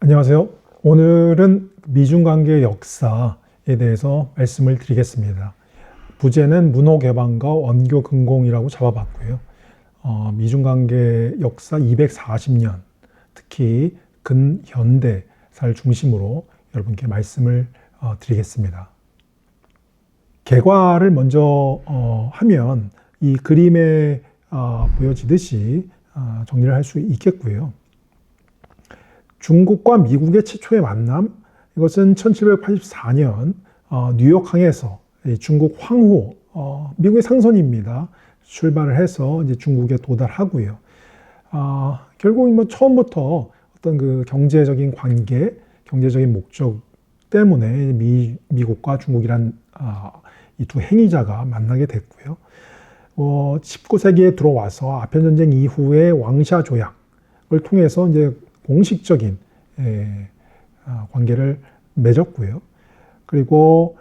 안녕하세요. 오늘은 미중 관계의 역사에 대해서 말씀을 드리겠습니다. 부제는 문호 개방과 원교 근공이라고 잡아봤고요. 미중 관계 역사 240년, 특히 근현대사를 중심으로 여러분께 말씀을 드리겠습니다. 개괄을 먼저 하면 이 그림에 보여지듯이 정리를 할 수 있겠고요. 중국과 미국의 최초의 만남, 이것은 1784년 뉴욕항에서 중국 황호, 미국의 상선입니다. 출발을 해서 이제 중국에 도달하고요. 결국 뭐 처음부터 어떤 그 경제적인 관계, 경제적인 목적 때문에 미국과 중국이란 이 두 행위자가 만나게 됐고요. 19세기에 들어와서 아편전쟁 이후의 왕샤 조약을 통해서 이제 공식적인 관계를 맺었고요. 그리고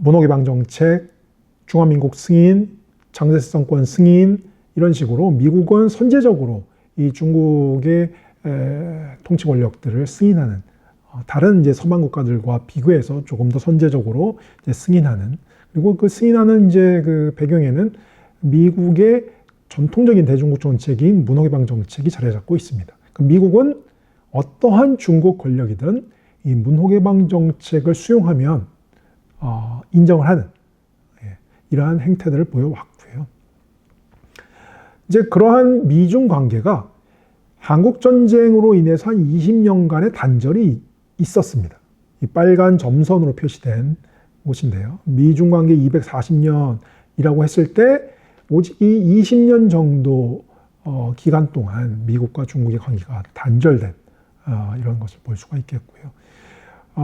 문호개방정책, 중화민국 승인, 장제스정권 승인 이런 식으로 미국은 선제적으로 이 중국의 통치 권력들을 승인하는 다른 이제 서방 국가들과 비교해서 조금 더 선제적으로 이제 승인하는, 그리고 그 승인하는 이제 그 배경에는 미국의 전통적인 대중국 정책인 문호개방 정책이 자리 잡고 있습니다. 미국은 어떠한 중국 권력이든 이 문호개방 정책을 수용하면 인정을 하는 이러한 행태들을 보여왔고요. 이제 그러한 미중 관계가 한국 전쟁으로 인해서 한 20년간의 단절이 있었습니다. 이 빨간 점선으로 표시된 곳인데요. 미중 관계 240년이라고 했을 때 오직 이 20년 정도 기간 동안 미국과 중국의 관계가 단절된 이런 것을 볼 수가 있겠고요.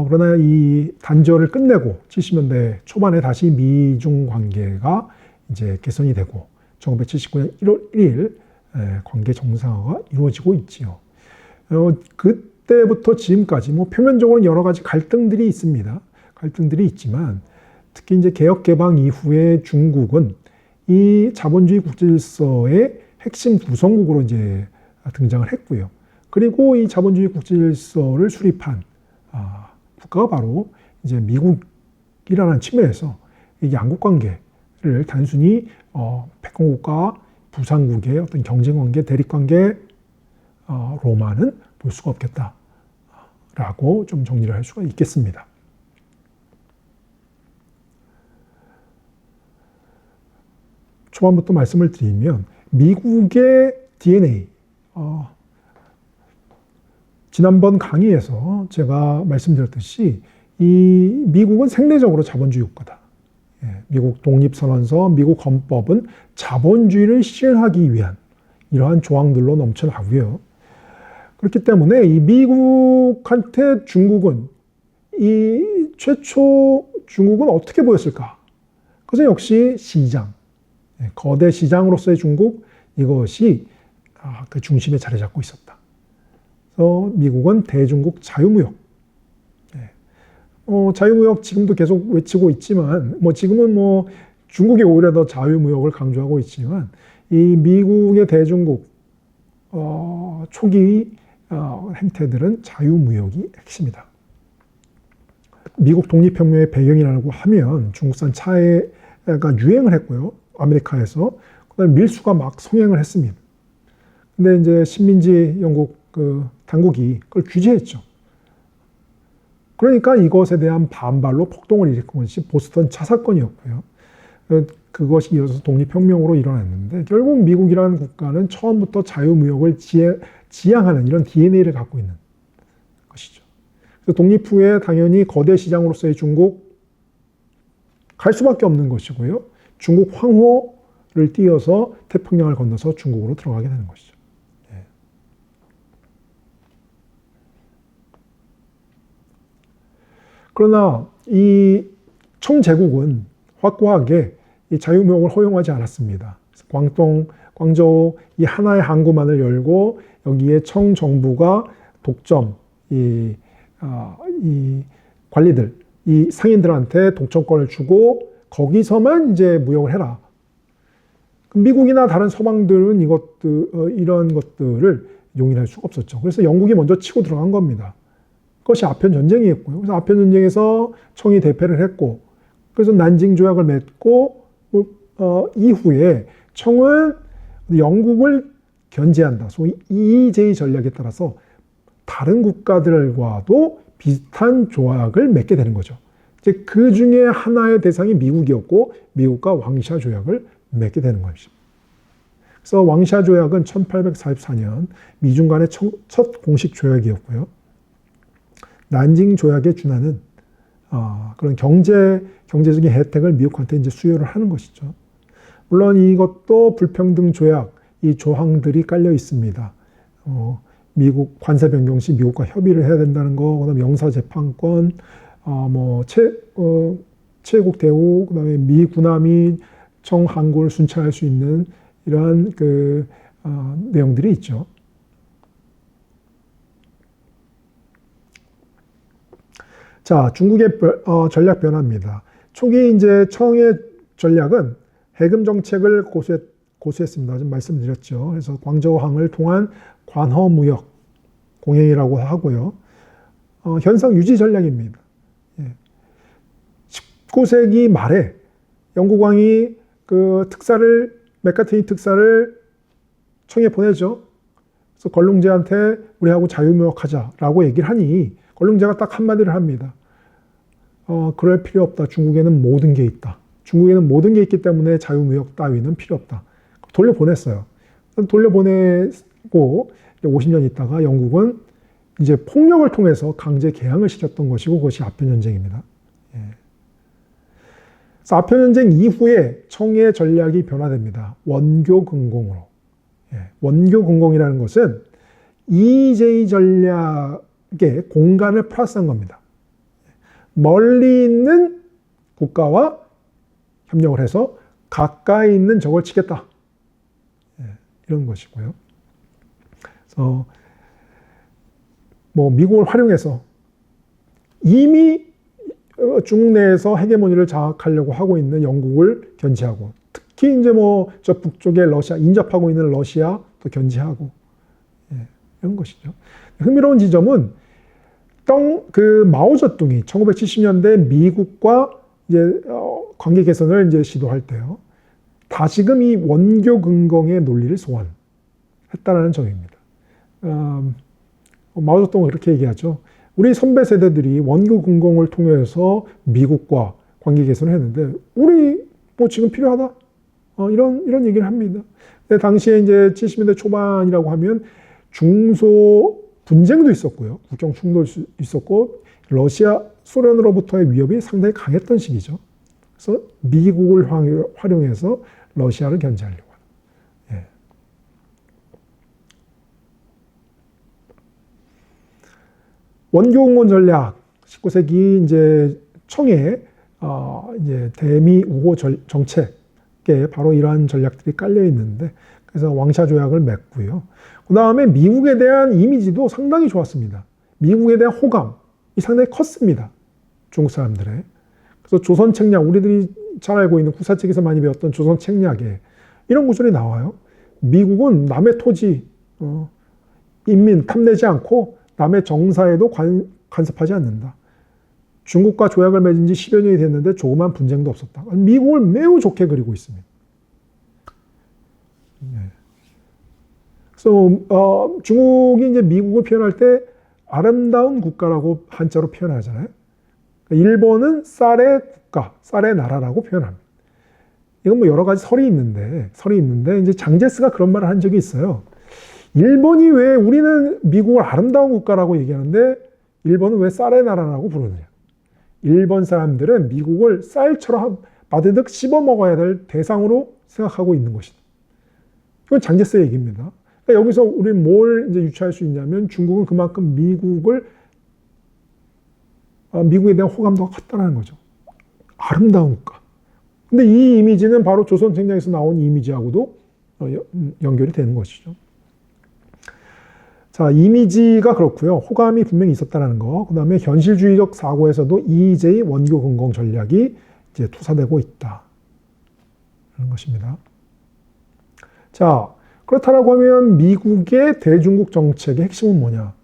그러나 이 단절을 끝내고 70년대 초반에 다시 미중 관계가 이제 개선이 되고 1979년 1월 1일 관계 정상화가 이루어지고 있지요. 그때부터 지금까지 뭐 표면적으로는 여러 가지 갈등들이 있습니다. 갈등들이 있지만 특히 이제 개혁 개방 이후에 중국은 이 자본주의 국제질서의 핵심 구성국으로 이제 등장을 했고요. 그리고 이 자본주의 국제질서를 수립한 국가가 바로 이제 미국이라는 측면에서 이 양국 관계를 단순히 패권국가, 부상국의 어떤 경쟁관계, 대립관계로만은 볼 수가 없겠다라고 좀 정리를 할 수가 있겠습니다. 초반부터 말씀을 드리면 미국의 DNA, 지난번 강의에서 제가 말씀드렸듯이 이 미국은 생리적으로 자본주의 국가다. 미국 독립선언서, 미국 헌법은 자본주의를 실현하기 위한 이러한 조항들로 넘쳐나고요. 그렇기 때문에 이 미국한테 중국은 최초 중국은 어떻게 보였을까? 그것은 역시 시장, 거대 시장으로서의 중국, 이것이 그 중심에 자리 잡고 있었다. 그래서 미국은 대중국 자유무역. 자유무역 지금도 계속 외치고 있지만, 지금은 중국이 오히려 더 자유무역을 강조하고 있지만, 이 미국의 대중국, 초기 행태들은 자유무역이 핵심이다. 미국 독립혁명의 배경이라고 하면 중국산 차가 유행을 했고요. 아메리카에서. 그다음에 밀수가 막 성행을 했습니다. 근데 이제 식민지 영국 당국이 그걸 규제했죠. 그러니까 이것에 대한 반발로 폭동을 일으킨 것이 보스턴 차 사건이었고요. 그것이 이어서 독립혁명으로 일어났는데 결국 미국이라는 국가는 처음부터 자유무역을 지향하는 이런 DNA를 갖고 있는 것이죠. 그래서 독립 후에 당연히 거대 시장으로서의 중국 갈 수밖에 없는 것이고요. 중국 황호를 띄어서 태평양을 건너서 중국으로 들어가게 되는 것이죠. 그러나 이 청제국은 확고하게 이 자유무역을 허용하지 않았습니다. 광저우 이 하나의 항구만을 열고 여기에 청정부가 독점, 이 관리들, 이 상인들한테 독점권을 주고 거기서만 이제 무역을 해라. 미국이나 다른 서방들은 이런 것들을 용인할 수가 없었죠. 그래서 영국이 먼저 치고 들어간 겁니다. 그것이 아편 전쟁이었고요. 그래서 아편 전쟁에서 청이 대패를 했고, 그래서 난징 조약을 맺고 이후에 청은 영국을 견제한다. 소위 EJ 전략에 따라서 다른 국가들과도 비슷한 조약을 맺게 되는 거죠. 이제 그 중에 하나의 대상이 미국이었고 미국과 왕샤 조약을 맺게 되는 것입니다. 그래서 왕샤 조약은 1844년 미중 간의 첫 공식 조약이었고요. 난징 조약에 준하는 그런 경제적인 혜택을 미국한테 이제 수여를 하는 것이죠. 물론 이것도 불평등 조약, 이 조항들이 깔려 있습니다. 미국 관세 변경 시 미국과 협의를 해야 된다는 거, 그다음에 영사재판권, 최국 대우, 그다음에 미 군함이 청 항구를 순찰할 수 있는 이러한 내용들이 있죠. 자, 중국의 전략 변화입니다. 초기 이제 청의 전략은 해금 정책을 고수했습니다. 좀 말씀드렸죠. 그래서 광저우항을 통한 관허 무역 공행이라고 하고요. 현상 유지 전략입니다. 19세기 말에 영국왕이 맥카트니 특사를 청에 보내죠. 그래서 걸룽제한테 우리하고 자유무역하자라고 얘기를 하니 걸룽제가 딱 한마디를 합니다. 그럴 필요 없다. 중국에는 모든 게 있다. 중국에는 모든 게 있기 때문에 자유무역 따위는 필요 없다. 돌려보냈어요. 돌려보내고 50년 있다가 영국은 이제 폭력을 통해서 강제 개항을 시켰던 것이고 그것이 아편전쟁입니다. 그래서 아편전쟁 이후에 청의 전략이 변화됩니다. 원교근공으로. 원교근공이라는 것은 EJ 전략에 공간을 플러스한 겁니다. 멀리 있는 국가와 협력을 해서 가까이 있는 적을 치겠다. 이런 것이고요. 그래서 미국을 활용해서 이미 중국 내에서 헤게모니를 장악하려고 하고 있는 영국을 견제하고, 특히 이제 저 북쪽에 러시아, 인접하고 있는 러시아도 견제하고, 이런 것이죠. 흥미로운 지점은 마오쩌둥이 1970년대 미국과 이제 관계 개선을 이제 시도할 때요. 다시금 이 원교근공의 논리를 소환했다라는 점입니다. 마오쩌둥은 그렇게 얘기하죠. 우리 선배 세대들이 원교근공을 통해서 미국과 관계 개선을 했는데 우리 지금 필요하다. 이런 얘기를 합니다. 근데 당시에 이제 70년대 초반이라고 하면 중소 분쟁도 있었고요. 국경 충돌도 있었고 러시아, 소련으로부터의 위협이 상당히 강했던 시기죠. 그래서 미국을 활용해서 러시아를 견제하려고 하는. 원교근공 전략, 19세기 이제 청의 이제 대미 우호 정책에 바로 이러한 전략들이 깔려 있는데, 그래서 왕샤 조약을 맺고요. 그 다음에 미국에 대한 이미지도 상당히 좋았습니다. 미국에 대한 호감이 상당히 컸습니다. 중국 사람들의. 그래서 조선 책략, 우리들이 잘 알고 있는 구사책에서 많이 배웠던 조선 책략에 이런 구절이 나와요. 미국은 남의 토지, 인민 탐내지 않고 남의 정사에도 간섭하지 않는다. 중국과 조약을 맺은 지 10여 년이 됐는데 조그만 분쟁도 없었다. 미국을 매우 좋게 그리고 있습니다. 그래서 중국이 이제 미국을 표현할 때 아름다운 국가라고 한자로 표현하잖아요. 일본은 쌀의 국가, 쌀의 나라라고 표현합니다. 이건 여러 가지 설이 있는데 이제 장제스가 그런 말을 한 적이 있어요. 일본이 왜 우리는 미국을 아름다운 국가라고 얘기하는데 일본은 왜 쌀의 나라라고 부르느냐. 일본 사람들은 미국을 쌀처럼 바드득 씹어 먹어야 될 대상으로 생각하고 있는 것이다. 이건 장제스의 얘기입니다. 그러니까 여기서 우리는 뭘 이제 유추할 수 있냐면 중국은 그만큼 미국에 대한 호감도가 컸다는 거죠. 아름다운 국가. 근데 이 이미지는 바로 조선 책략에서 나온 이미지하고도 연결이 되는 것이죠. 자, 이미지가 그렇고요. 호감이 분명히 있었다는 거. 그 다음에 현실주의적 사고에서도 EJ 원교근공 전략이 이제 투사되고 있다. 그런 것입니다. 자, 그렇다라고 하면 미국의 대중국 정책의 핵심은 뭐냐?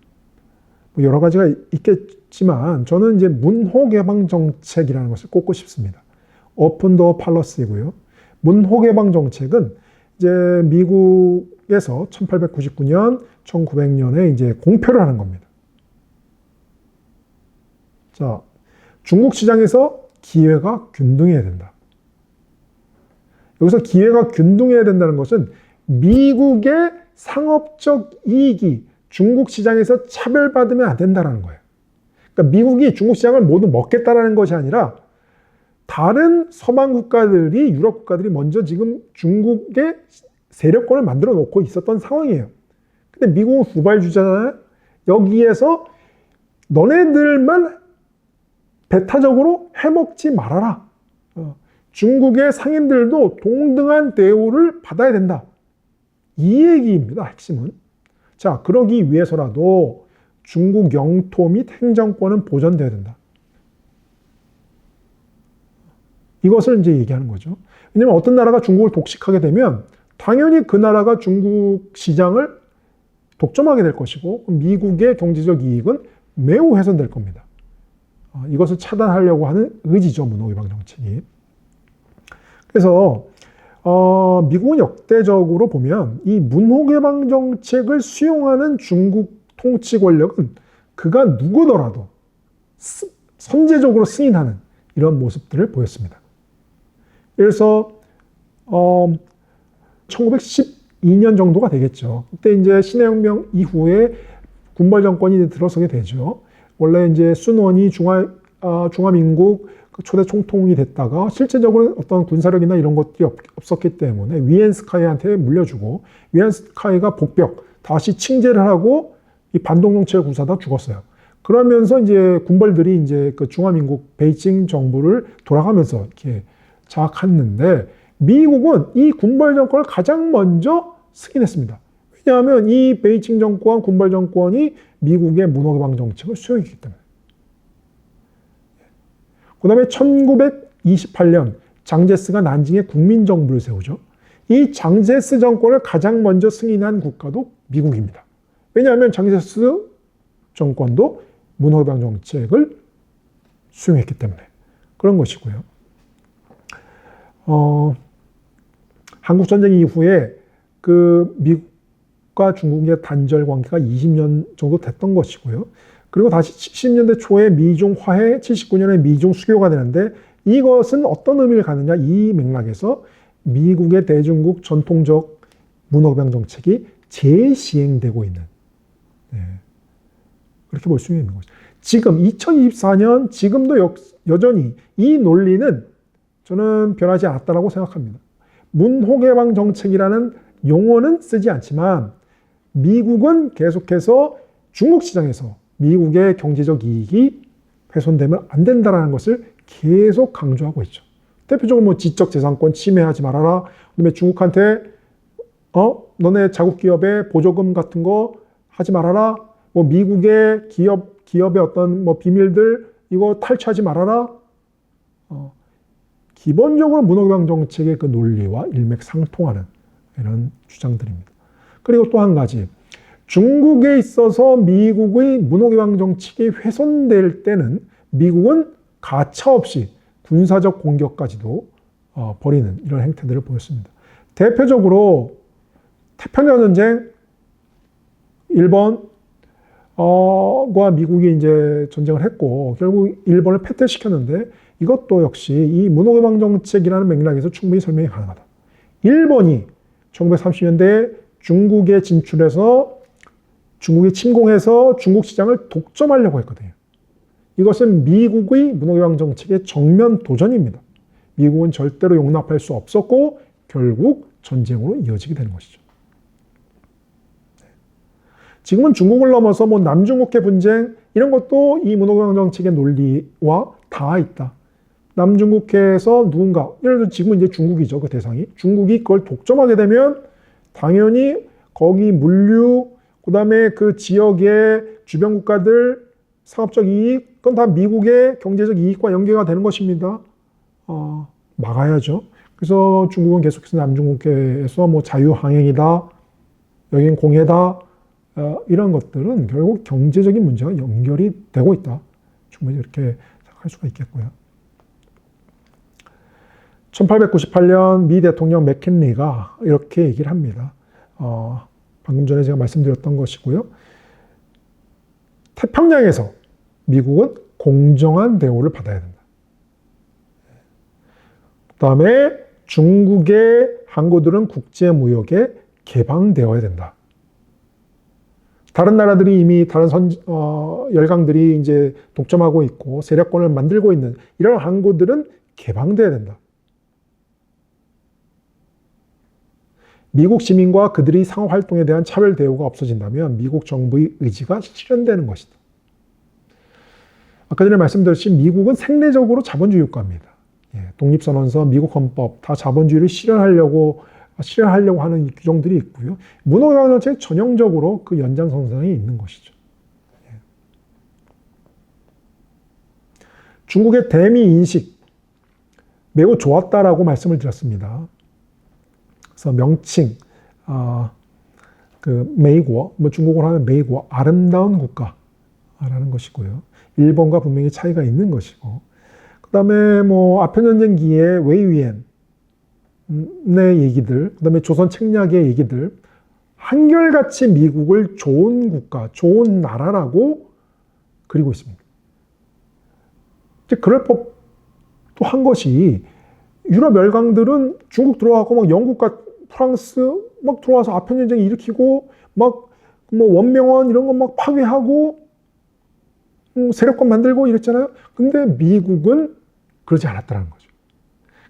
뭐 여러 가지가 있겠지만 저는 이제 문호 개방 정책이라는 것을 꼽고 싶습니다. 오픈 도어 팔러시고요. 문호 개방 정책은 이제 미국에서 1899년, 1900년에 이제 공표를 하는 겁니다. 자, 중국 시장에서 기회가 균등해야 된다. 여기서 기회가 균등해야 된다는 것은 미국의 상업적 이익이 중국 시장에서 차별받으면 안 된다는 거예요. 그러니까 미국이 중국 시장을 모두 먹겠다라는 것이 아니라 다른 서방 국가들이, 유럽 국가들이 먼저 지금 중국의 세력권을 만들어 놓고 있었던 상황이에요. 근데 미국은 후발주잖아요. 여기에서 너네들만 배타적으로 해먹지 말아라. 중국의 상인들도 동등한 대우를 받아야 된다. 이 얘기입니다, 핵심은. 자, 그러기 위해서라도 중국 영토 및 행정권은 보존돼야 된다. 이것을 이제 얘기하는 거죠. 왜냐하면 어떤 나라가 중국을 독식하게 되면 당연히 그 나라가 중국 시장을 독점하게 될 것이고 미국의 경제적 이익은 매우 훼손될 겁니다. 이것을 차단하려고 하는 의지죠, 문호개방 정책이. 그래서 미국은 역대적으로 보면 이 문호개방 정책을 수용하는 중국 통치 권력은 그가 누구더라도 선제적으로 승인하는 이런 모습들을 보였습니다. 그래서 1912년 정도가 되겠죠. 그때 이제 신해혁명 이후에 군벌 정권이 들어서게 되죠. 원래 이제 순원이 중화민국 초대 총통이 됐다가 실제적으로 어떤 군사력이나 이런 것들이 없었기 때문에 위엔스카이한테 물려주고 위엔스카이가 복벽 다시 칭제를 하고 이 반동 정책을 구사하다 죽었어요. 그러면서 이제 군벌들이 이제 그 중화민국 베이징 정부를 돌아가면서 이렇게 장악했는데 미국은 이 군벌 정권을 가장 먼저 승인했습니다. 왜냐하면 이 베이징 정권, 군벌 정권이 미국의 문호개방 정책을 수용했기 때문에. 그 다음에 1928년 장제스가 난징에 국민정부를 세우죠. 이 장제스 정권을 가장 먼저 승인한 국가도 미국입니다. 왜냐하면 장제스 정권도 문호개방 정책을 수용했기 때문에 그런 것이고요. 한국전쟁 이후에 그 미국과 중국의 단절 관계가 20년 정도 됐던 것이고요. 그리고 다시 70년대 초에 미중 화해, 79년에 미중 수교가 되는데 이것은 어떤 의미를 갖느냐, 이 맥락에서 미국의 대중국 전통적 문호개방 정책이 재시행되고 있는, 그렇게 볼 수 있는 거죠. 지금 2024년 지금도 여전히 이 논리는 저는 변하지 않았다고 생각합니다. 문호개방 정책이라는 용어는 쓰지 않지만 미국은 계속해서 중국 시장에서 미국의 경제적 이익이 훼손되면 안 된다는 것을 계속 강조하고 있죠. 대표적으로 뭐 지적재산권 침해하지 말아라. 그다음에 중국한테 너네 자국 기업의 보조금 같은 거 하지 말아라. 뭐 미국의 기업의 어떤 뭐 비밀들 이거 탈취하지 말아라. 기본적으로 문호개방 정책의 그 논리와 일맥상통하는 이런 주장들입니다. 그리고 또 한 가지, 중국에 있어서 미국의 문호개방 정책이 훼손될 때는 미국은 가차없이 군사적 공격까지도 벌이는 이런 행태들을 보였습니다. 대표적으로 태평양 전쟁, 일본과 미국이 이제 전쟁을 했고 결국 일본을 패퇴시켰는데 이것도 역시 이 문호개방 정책이라는 맥락에서 충분히 설명이 가능하다. 일본이 1930년대에 중국에 진출해서 중국이 침공해서 중국 시장을 독점하려고 했거든요. 이것은 미국의 문호개방 정책의 정면 도전입니다. 미국은 절대로 용납할 수 없었고 결국 전쟁으로 이어지게 되는 것이죠. 지금은 중국을 넘어서 뭐 남중국해 분쟁 이런 것도 이 문호개방 정책의 논리와 닿아 있다. 남중국해에서 누군가, 예를 들어 지금은 이제 중국이죠, 그 대상이. 중국이 그걸 독점하게 되면 당연히 거기 물류, 그 다음에 그 지역의 주변 국가들 상업적 이익, 그건 다 미국의 경제적 이익과 연계가 되는 것입니다. 막아야죠. 그래서 중국은 계속해서 남중국해에서 뭐 자유항행이다, 여긴 공해다, 이런 것들은 결국 경제적인 문제와 연결이 되고 있다. 충분히 이렇게 생각할 수가 있겠고요. 1898년 미 대통령 맥킨리가 이렇게 얘기를 합니다. 방금 전에 제가 말씀드렸던 것이고요. 태평양에서 미국은 공정한 대우를 받아야 된다. 그 다음에 중국의 항구들은 국제무역에 개방되어야 된다. 다른 나라들이 이미 다른 열강들이 이제 독점하고 있고 세력권을 만들고 있는 이런 항구들은 개방돼야 된다. 미국 시민과 그들의 상호활동에 대한 차별 대우가 없어진다면 미국 정부의 의지가 실현되는 것이다. 아까 전에 말씀드렸듯이 미국은 생리적으로 자본주의 국가입니다. 독립선언서, 미국 헌법 다 자본주의를 실현하려고 하는 규정들이 있고요. 문호경제책 전형적으로 그 연장선상에 있는 것이죠. 중국의 대미 인식 매우 좋았다라고 말씀을 드렸습니다. 그래서 명칭, 메이고, 중국어로 하면 메이고, 아름다운 국가라는 것이고요. 일본과 분명히 차이가 있는 것이고, 그 다음에 아편전쟁기에 웨이위엔의 얘기들, 그 다음에 조선 책략의 얘기들, 한결같이 미국을 좋은 국가, 좋은 나라라고 그리고 있습니다. 이제 그럴 법도 한 것이 유럽 열강들은 중국 들어가고 막 영국과 프랑스 막 들어와서 아편전쟁 일으키고 막 원명원 이런 거 막 파괴하고 세력권 만들고 이랬잖아요. 근데 미국은 그러지 않았다는 거죠.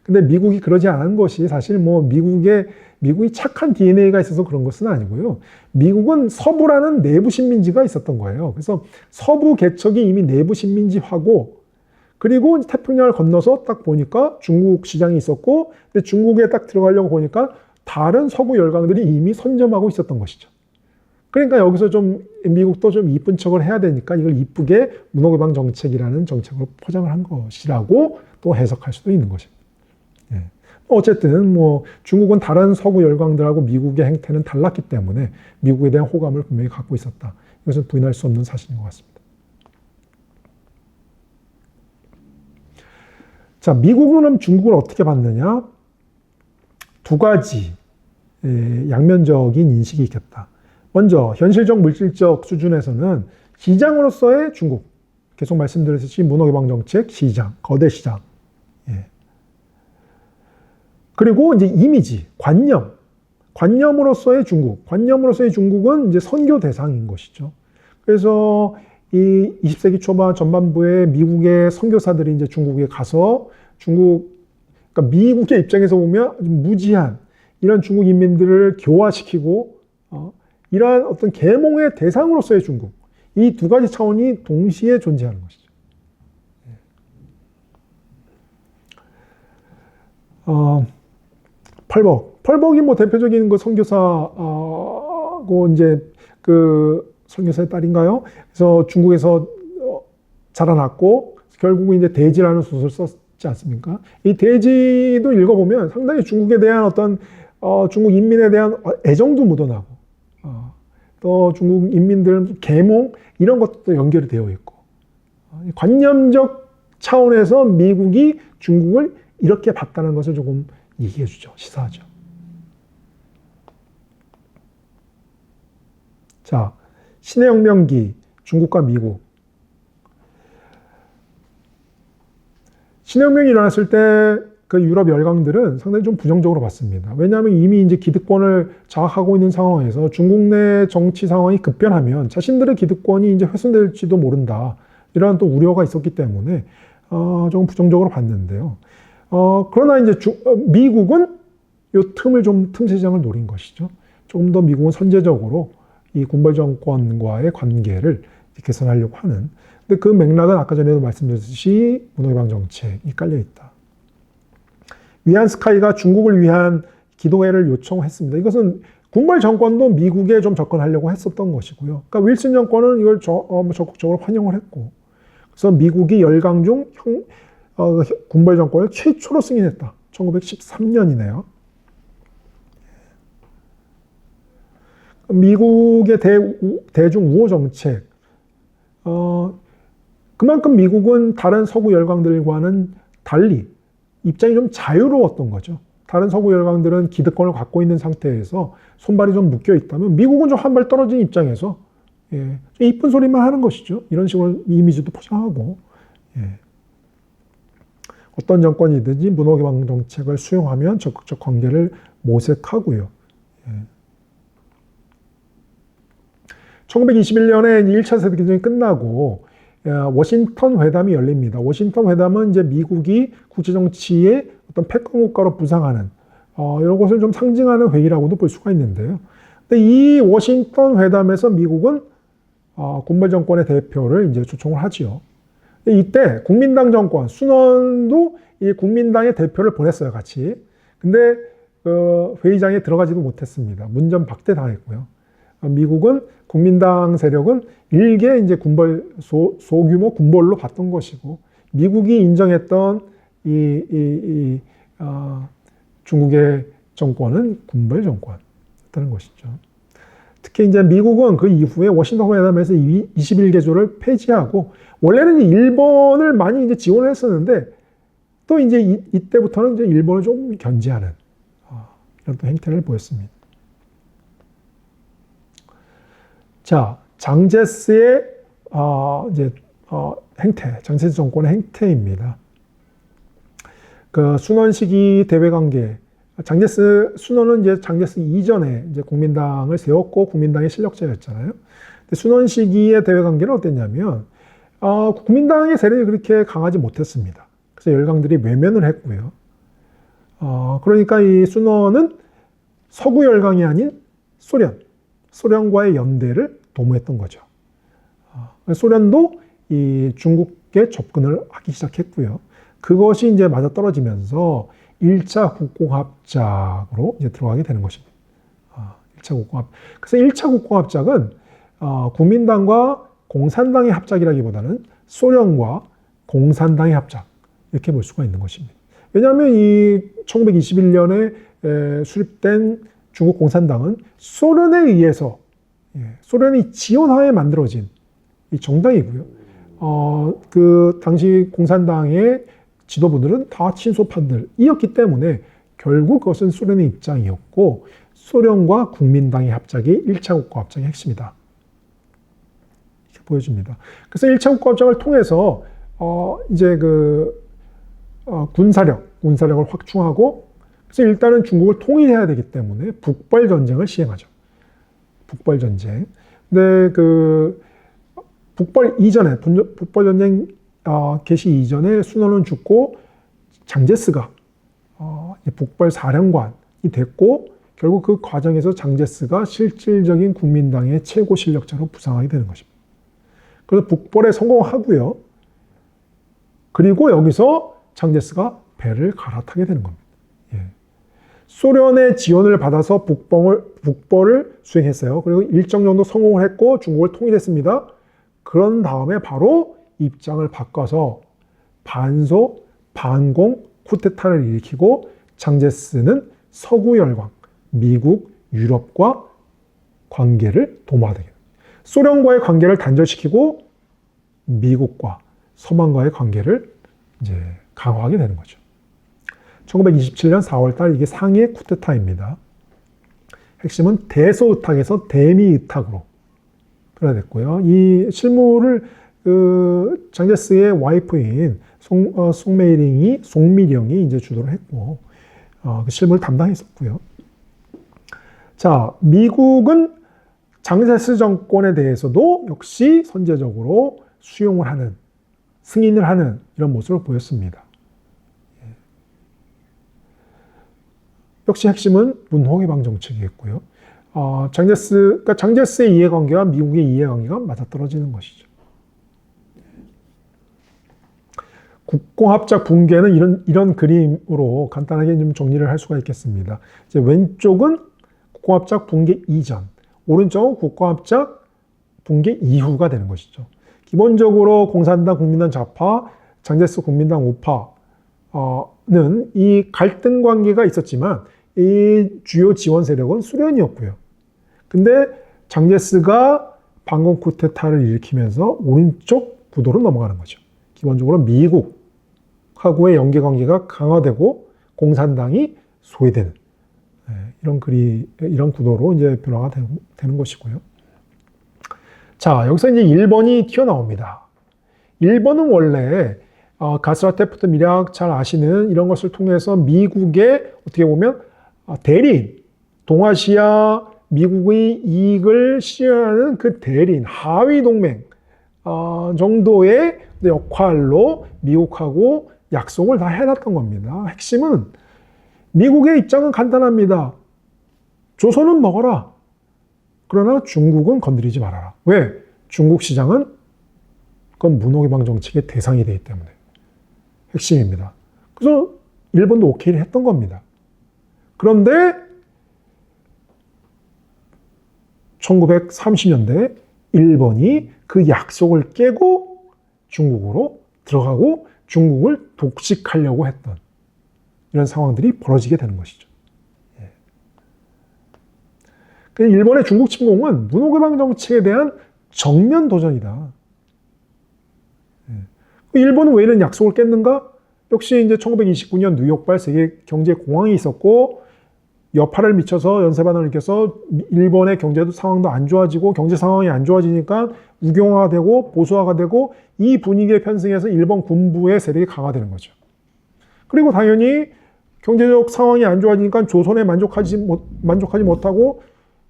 근데 미국이 그러지 않은 것이 사실 미국이 착한 DNA가 있어서 그런 것은 아니고요. 미국은 서부라는 내부 식민지가 있었던 거예요. 그래서 서부 개척이 이미 내부 식민지화고 그리고 태평양을 건너서 딱 보니까 중국 시장이 있었고 근데 중국에 딱 들어가려고 보니까 다른 서구 열강들이 이미 선점하고 있었던 것이죠. 그러니까 여기서 좀 미국도 좀 이쁜 척을 해야 되니까 이걸 이쁘게 문호개방 정책이라는 정책으로 포장을 한 것이라고 또 해석할 수도 있는 것입니다. 어쨌든 중국은 다른 서구 열강들하고 미국의 행태는 달랐기 때문에 미국에 대한 호감을 분명히 갖고 있었다. 이것은 부인할 수 없는 사실인 것 같습니다. 자, 미국은 중국을 어떻게 봤느냐? 두 가지 양면적인 인식이 있겠다. 먼저 현실적 물질적 수준에서는 시장으로서의 중국, 계속 말씀드렸듯이 문호개방정책 시장, 거대 시장. 그리고 이제 이미지, 관념으로서의 중국, 관념으로서의 중국은 이제 선교 대상인 것이죠. 그래서 이 20세기 초반 전반부에 미국의 선교사들이 이제 중국에 가서 그러니까 미국의 입장에서 보면 무지한 이런 중국 인민들을 교화시키고 이러한 어떤 계몽의 대상으로서의 중국, 이 두 가지 차원이 동시에 존재하는 것이죠. 펄벅이 대표적인 그 선교사고 이제 그 선교사의 딸인가요? 그래서 중국에서 자라났고 결국은 이제 대지라는 소설을 썼지 않습니까? 이 대지도 읽어보면 상당히 중국에 대한 어떤 중국 인민에 대한 애정도 묻어나고 또 중국 인민들 계몽 이런 것도 연결이 되어 있고 관념적 차원에서 미국이 중국을 이렇게 봤다는 것을 조금 얘기해 주죠. 시사하죠. 자, 신의 혁명기 중국과 미국. 신의 혁명이 일어났을 때 그 유럽 열강들은 상당히 좀 부정적으로 봤습니다. 왜냐하면 이미 이제 기득권을 장악하고 있는 상황에서 중국 내 정치 상황이 급변하면 자신들의 기득권이 이제 훼손될지도 모른다. 이러한 또 우려가 있었기 때문에 조금 부정적으로 봤는데요. 그러나 이제 미국은 이 틈새장을 노린 것이죠. 조금 더 미국은 선제적으로 이 군벌 정권과의 관계를 개선하려고 하는. 근데 그 맥락은 아까 전에도 말씀드렸듯이 문호개방 정책이 깔려 있다. 위안스카이가 중국을 위한 기도회를 요청했습니다. 이것은 군벌 정권도 미국에 좀 접근하려고 했었던 것이고요. 그러니까 윌슨 정권은 이걸 적극적으로 환영을 했고, 그래서 미국이 열강 중 군벌 정권을 최초로 승인했다. 1913년이네요. 미국의 대중 우호 정책, 그만큼 미국은 다른 서구 열강들과는 달리 입장이 좀 자유로웠던 거죠. 다른 서구 열강들은 기득권을 갖고 있는 상태에서 손발이 좀 묶여 있다면 미국은 좀 한 발 떨어진 입장에서 이쁜 소리만 하는 것이죠. 이런 식으로 이미지도 포장하고 어떤 정권이든지 문호개방 정책을 수용하면 적극적 관계를 모색하고요. 1921년에 1차 세계대전이 끝나고 워싱턴 회담이 열립니다. 워싱턴 회담은 이제 미국이 국제정치의 어떤 패권 국가로 부상하는 이런 것을 좀 상징하는 회의라고도 볼 수가 있는데요. 근데 이 워싱턴 회담에서 미국은 군벌 정권의 대표를 이제 초청을 하지요. 이때 국민당 정권, 순원도 이 국민당의 대표를 보냈어요, 같이. 근데 회의장에 들어가지도 못했습니다. 문전 박대당했고요. 미국은 국민당 세력은 일개 이제 소규모 군벌로 봤던 것이고, 미국이 인정했던 중국의 정권은 군벌 정권이었다는 것이죠. 특히 이제 미국은 그 이후에 워싱턴 회담에서 21개조를 폐지하고, 원래는 일본을 많이 이제 지원을 했었는데, 또 이제 이때부터는 이제 일본을 좀 견제하는 이런 또 행태를 보였습니다. 자, 장제스의 행태, 장제스 정권의 행태입니다. 그 순원 시기 대외 관계, 순원은 이제 장제스 이전에 이제 국민당을 세웠고 국민당의 실력자였잖아요. 근데 순원 시기의 대외 관계는 어땠냐면, 국민당의 세력이 그렇게 강하지 못했습니다. 그래서 열강들이 외면을 했고요. 그러니까 이 순원은 서구 열강이 아닌 소련과의 연대를 도모했던 거죠. 소련도 이 중국에 접근을 하기 시작했고요. 그것이 이제 맞아떨어지면서 1차 국공합작으로 이제 들어가게 되는 것입니다. 1차 국공합. 그래서 1차 국공합작은 국민당과 공산당의 합작이라기보다는 소련과 공산당의 합작, 이렇게 볼 수가 있는 것입니다. 왜냐하면 이 1921년에 수립된 중국 공산당은 소련에 의해서, 소련이 지원하에 만들어진 이 정당이고요. 그 당시 공산당의 지도부들은 다 친소판들이었기 때문에 결국 그것은 소련의 입장이었고, 소련과 국민당의 합작이 1차 국가합작의 핵심이다, 이렇게 보여줍니다. 그래서 1차 국가합작을 통해서 이제 군사력을 확충하고, 그래서 일단은 중국을 통일해야 되기 때문에 북벌 전쟁을 시행하죠. 북벌 전쟁. 근데 북벌 전쟁 개시 이전에 순원은 죽고 장제스가 북벌 사령관이 됐고, 결국 그 과정에서 장제스가 실질적인 국민당의 최고 실력자로 부상하게 되는 것입니다. 그래서 북벌에 성공하고요. 그리고 여기서 장제스가 배를 갈아타게 되는 겁니다. 소련의 지원을 받아서 북벌을 수행했어요. 그리고 일정 정도 성공을 했고 중국을 통일했습니다. 그런 다음에 바로 입장을 바꿔서 반공 쿠데타를 일으키고, 장제스는 서구 열강, 미국, 유럽과 관계를 도모하게 됩니다. 소련과의 관계를 단절시키고 미국과 서방과의 관계를 이제 강화하게 되는 거죠. 1927년 4월달 이게 상해 쿠데타입니다. 핵심은 대소의탁에서 대미의탁으로 변화됐고요. 이 실무를 장제스의 와이프인 송미령이 이제 주도를 했고, 그 실무를 담당했었고요. 자, 미국은 장제스 정권에 대해서도 역시 선제적으로 수용을 하는, 승인을 하는 이런 모습을 보였습니다. 역시 핵심은 문호개방 정책이었고요. 장제스의 이해관계와 미국의 이해관계가 맞아떨어지는 것이죠. 국공합작 붕괴는 이런 그림으로 간단하게 좀 정리를 할 수가 있겠습니다. 이제 왼쪽은 국공합작 붕괴 이전, 오른쪽은 국공합작 붕괴 이후가 되는 것이죠. 기본적으로 공산당, 국민당 좌파, 장제스 국민당 우파는 이 갈등 관계가 있었지만 이 주요 지원 세력은 소련이었고요. 근데 장제스가 반공 쿠데타를 일으키면서 오른쪽 구도로 넘어가는 거죠. 기본적으로 미국하고의 연계관계가 강화되고 공산당이 소외되는 이런 구도로 이제 변화가 되는 것이고요. 자, 여기서 이제 1번이 튀어나옵니다. 1번은 원래 가스라테프트 미략 잘 아시는 이런 것을 통해서 미국의 어떻게 보면 대리인, 동아시아 미국의 이익을 실현하는 그 대리인, 하위 동맹 정도의 역할로 미국하고 약속을 다 해놨던 겁니다. 핵심은 미국의 입장은 간단합니다. 조선은 먹어라. 그러나 중국은 건드리지 말아라. 왜? 중국 시장은 그건 문호개방 정책의 대상이 되기 때문에. 핵심입니다. 그래서 일본도 오케이를 했던 겁니다. 그런데 1930년대 일본이 그 약속을 깨고 중국으로 들어가고 중국을 독식하려고 했던 이런 상황들이 벌어지게 되는 것이죠. 일본의 중국 침공은 문호개방 정책에 대한 정면 도전이다. 일본은 왜 이런 약속을 깼는가? 역시 이제 1929년 뉴욕발 세계 경제 공황이 있었고 여파를 미쳐서 연쇄반응을 일으켜서 일본의 경제 상황도 안 좋아지고 경제 상황이 안 좋아지니까 우경화가 되고 보수화가 되고 이 분위기에 편승해서 일본 군부의 세력이 강화되는 거죠. 그리고 당연히 경제적 상황이 안 좋아지니까 조선에 만족하지 못하고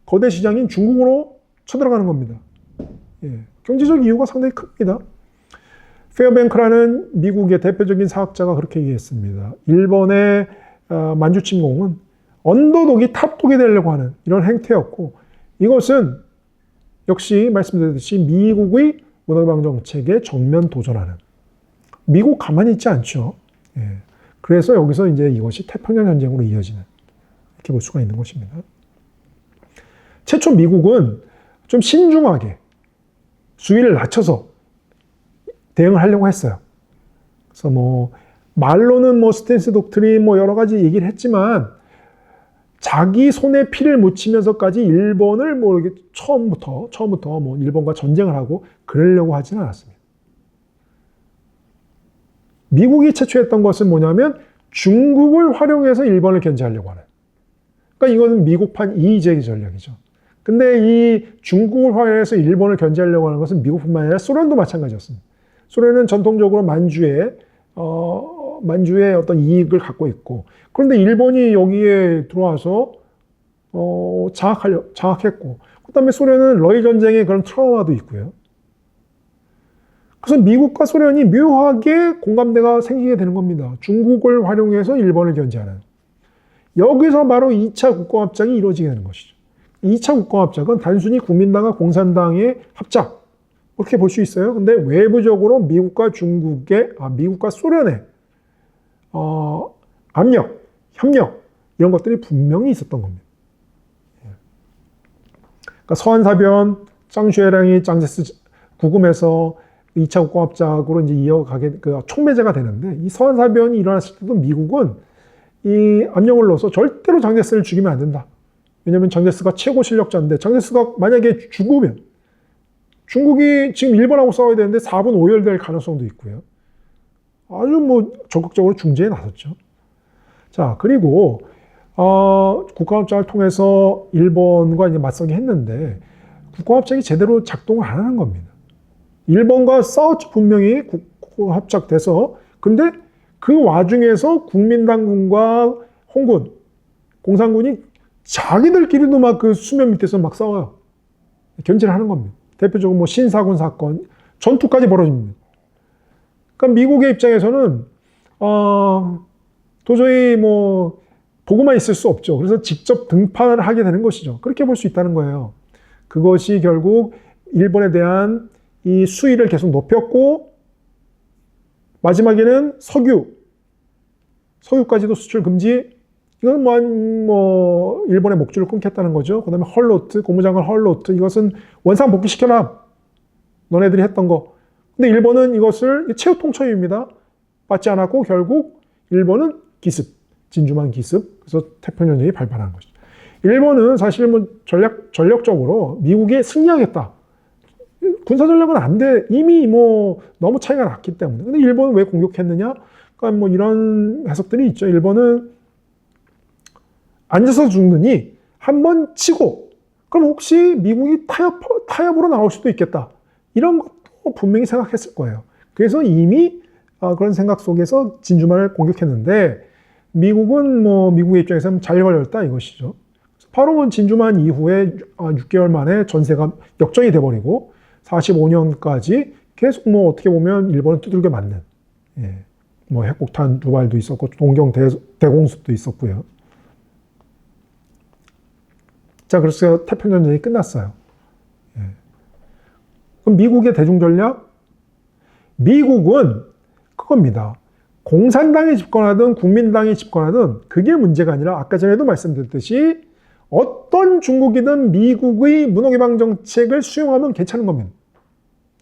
거대 시장인 중국으로 쳐들어가는 겁니다. 경제적 이유가 상당히 큽니다. 페어뱅크라는 미국의 대표적인 사학자가 그렇게 얘기했습니다. 일본의 만주 침공은 언더독이 탑독이 되려고 하는 이런 행태였고 이것은 역시 말씀드렸듯이 미국의 문호개방 정책에 정면 도전하는 미국 가만히 있지 않죠. 그래서 여기서 이제 이것이 태평양 전쟁으로 이어지는 이렇게 볼 수가 있는 것입니다. 최초 미국은 좀 신중하게 수위를 낮춰서 대응을 하려고 했어요. 그래서 말로는 스탠스 독트린 여러 가지 얘기를 했지만 자기 손에 피를 묻히면서까지 일본을 이렇게 처음부터 일본과 전쟁을 하고 그러려고 하지는 않았습니다. 미국이 최초 했던 것은 뭐냐면 중국을 활용해서 일본을 견제하려고 하는. 그러니까 이건 미국판 이의제기 전략이죠. 근데 이 중국을 활용해서 일본을 견제하려고 하는 것은 미국뿐만 아니라 소련도 마찬가지였습니다. 소련은 전통적으로 만주의 어떤 이익을 갖고 있고, 그런데 일본이 여기에 들어와서 장악했고, 그 다음에 소련은 러일 전쟁의 그런 트라우마도 있고요. 그래서 미국과 소련이 묘하게 공감대가 생기게 되는 겁니다. 중국을 활용해서 일본을 견제하는. 여기서 바로 2차 국공합작이 이루어지게 되는 것이죠. 2차 국공합작은 단순히 국민당과 공산당의 합작, 그렇게 볼 수 있어요. 근데 외부적으로 미국과 소련의 압력, 협력 이런 것들이 분명히 있었던 겁니다. 그러니까 서한사변, 짱슈에랑이 짱제스 구금해서 2차 국공합작으로 이제 이어가게 촉매제가 되는데 이 서한사변이 일어났을 때도 미국은 이 압력을 넣어서 절대로 장제스를 죽이면 안 된다. 왜냐하면 장제스가 최고 실력자인데 장제스가 만약에 죽으면 중국이 지금 일본하고 싸워야 되는데 4분 5열 될 가능성도 있고요. 아주 적극적으로 중재에 나섰죠. 자, 그리고 국가합작을 통해서 일본과 이제 맞서게 했는데 국가합작이 제대로 작동을 안 하는 겁니다. 일본과 싸웠죠, 분명히 국가합작돼서. 근데 그 와중에서 국민당군과 홍군, 공산군이 자기들끼리도 그 수면 밑에서 막 싸워요. 견제를 하는 겁니다. 대표적으로 신사군 사건, 전투까지 벌어집니다. 그러니까 미국의 입장에서는 도저히 보고만 있을 수 없죠. 그래서 직접 등판을 하게 되는 것이죠. 그렇게 볼 수 있다는 거예요. 그것이 결국 일본에 대한 이 수위를 계속 높였고 마지막에는 석유까지도 수출 금지. 이건 일본의 목줄을 끊겠다는 거죠. 그 다음에 헐로트, 고무장관 헐로트, 이것은 원상 복귀시켜라. 너네들이 했던 거. 근데 일본은 이것을 최후 통첩입니다. 받지 않았고 결국 일본은 기습, 진주만 기습. 그래서 태평양전이 발발한 것이죠. 일본은 사실 뭐 전력적으로 미국이 승리하겠다. 군사 전략은 안 돼. 이미 뭐 너무 차이가 났기 때문에. 근데 일본은 왜 공격했느냐? 그러니까 뭐 이런 해석들이 있죠. 일본은 앉아서 죽느니 한번 치고, 그럼 혹시 미국이 타협으로 나올 수도 있겠다. 이런 것도 분명히 생각했을 거예요. 그래서 이미 그런 생각 속에서 진주만을 공격했는데, 미국은 뭐 미국의 입장에서는 잘 걸렸다 이것이죠. 바로 진주만 이후에 6개월 만에 전세가 역전이 돼버리고 45년까지 계속 뭐 어떻게 보면 일본을 두들겨 맞는, 예, 뭐 핵폭탄 2발도 있었고 동경 대공습도 있었고요. 자, 그래서 태평전쟁이 끝났어요. 예. 그럼 미국의 대중전략? 미국은 그겁니다. 공산당이 집권하든 국민당이 집권하든 그게 문제가 아니라 아까 전에도 말씀드렸듯이 어떤 중국이든 미국의 문호개방 정책을 수용하면 괜찮은 겁니다.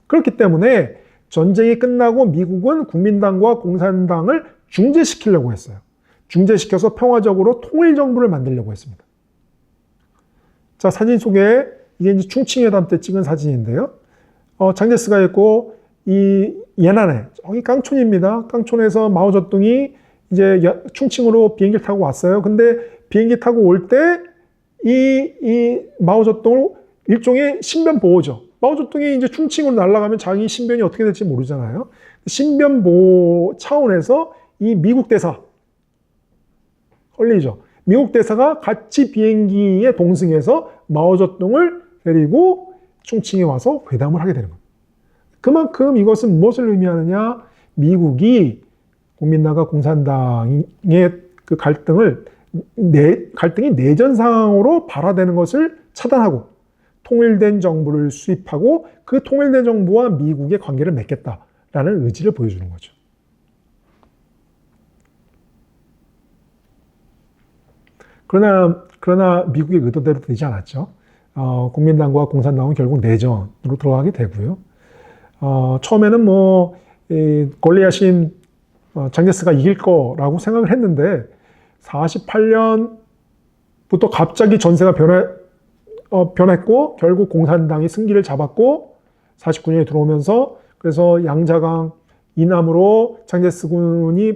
그렇기 때문에 전쟁이 끝나고 미국은 국민당과 공산당을 중재시키려고 했어요. 중재시켜서 평화적으로 통일정부를 만들려고 했습니다. 자, 사진 속에 이게 이제 충칭회담 때 찍은 사진인데요. 장제스가 있고 이 예난에 여기 깡촌입니다. 깡촌에서 마오쩌둥이 이제 충칭으로 비행기를 타고 왔어요. 근데 비행기 타고 올 때 이 마오쩌둥을 일종의 신변 보호죠. 마오쩌둥이 이제 충칭으로 날아가면 자기 신변이 어떻게 될지 모르잖아요. 신변 보호 차원에서 이 미국 대사 헐리죠. 미국 대사가 같이 비행기에 동승해서 마오쩌둥을 데리고 충칭에 와서 회담을 하게 되는 겁니다. 그만큼 이것은 무엇을 의미하느냐? 미국이 국민당과 공산당의 그 갈등이 내전 상황으로 발화되는 것을 차단하고 통일된 정부를 수립하고 그 통일된 정부와 미국의 관계를 맺겠다라는 의지를 보여주는 거죠. 그러나 미국의 의도대로 되지 않았죠. 국민당과 공산당은 결국 내전으로 들어가게 되고요. 처음에는 뭐 골리앗인 장제스가 이길 거라고 생각을 했는데 48년부터 갑자기 전세가 변했고 결국 공산당이 승기를 잡았고 49년에 들어오면서 그래서 양자강 이남으로 장제스 군이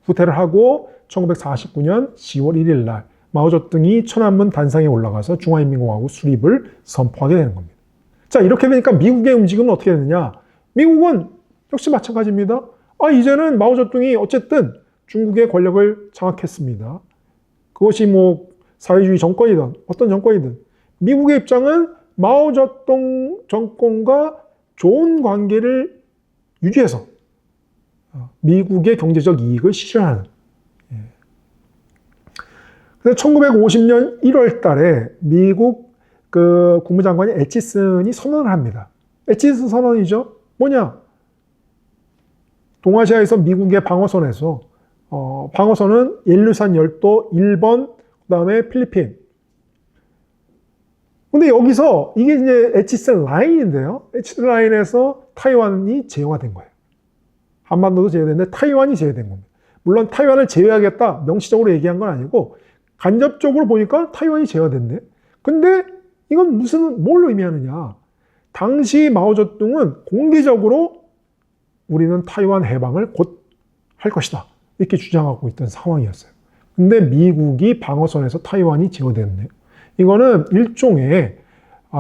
후퇴를 하고 1949년 10월 1일 날 마오쩌둥이 천안문 단상에 올라가서 중화인민공화국 수립을 선포하게 되는 겁니다. 자, 이렇게 되니까 미국의 움직임은 어떻게 되느냐? 미국은 역시 마찬가지입니다. 이제는 마오쩌둥이 어쨌든 중국의 권력을 장악했습니다. 그것이 뭐 사회주의 정권이든 어떤 정권이든 미국의 입장은 마오쩌둥 정권과 좋은 관계를 유지해서 미국의 경제적 이익을 실현하는. 그래서 1950년 1월 달에 미국 그 국무장관이 애치슨이 선언을 합니다. 애치슨 선언이죠. 뭐냐? 동아시아에서 미국의 방어선에서 방어선은 일루산 열도, 일본, 그다음에 필리핀. 근데 여기서 이게 이제 애치슨 라인인데요. 애치슨 라인에서 타이완이 제외화된 거예요. 한반도도 제외됐는데 타이완이 제외된 겁니다. 물론 타이완을 제외하겠다 명시적으로 얘기한 건 아니고 간접적으로 보니까 타이완이 제외됐네. 근데 이건 뭘 의미하느냐? 당시 마오쩌둥은 공개적으로 우리는 타이완 해방을 곧 할 것이다. 이렇게 주장하고 있던 상황이었어요. 근데 미국이 방어선에서 타이완이 제거됐네요. 이거는 일종의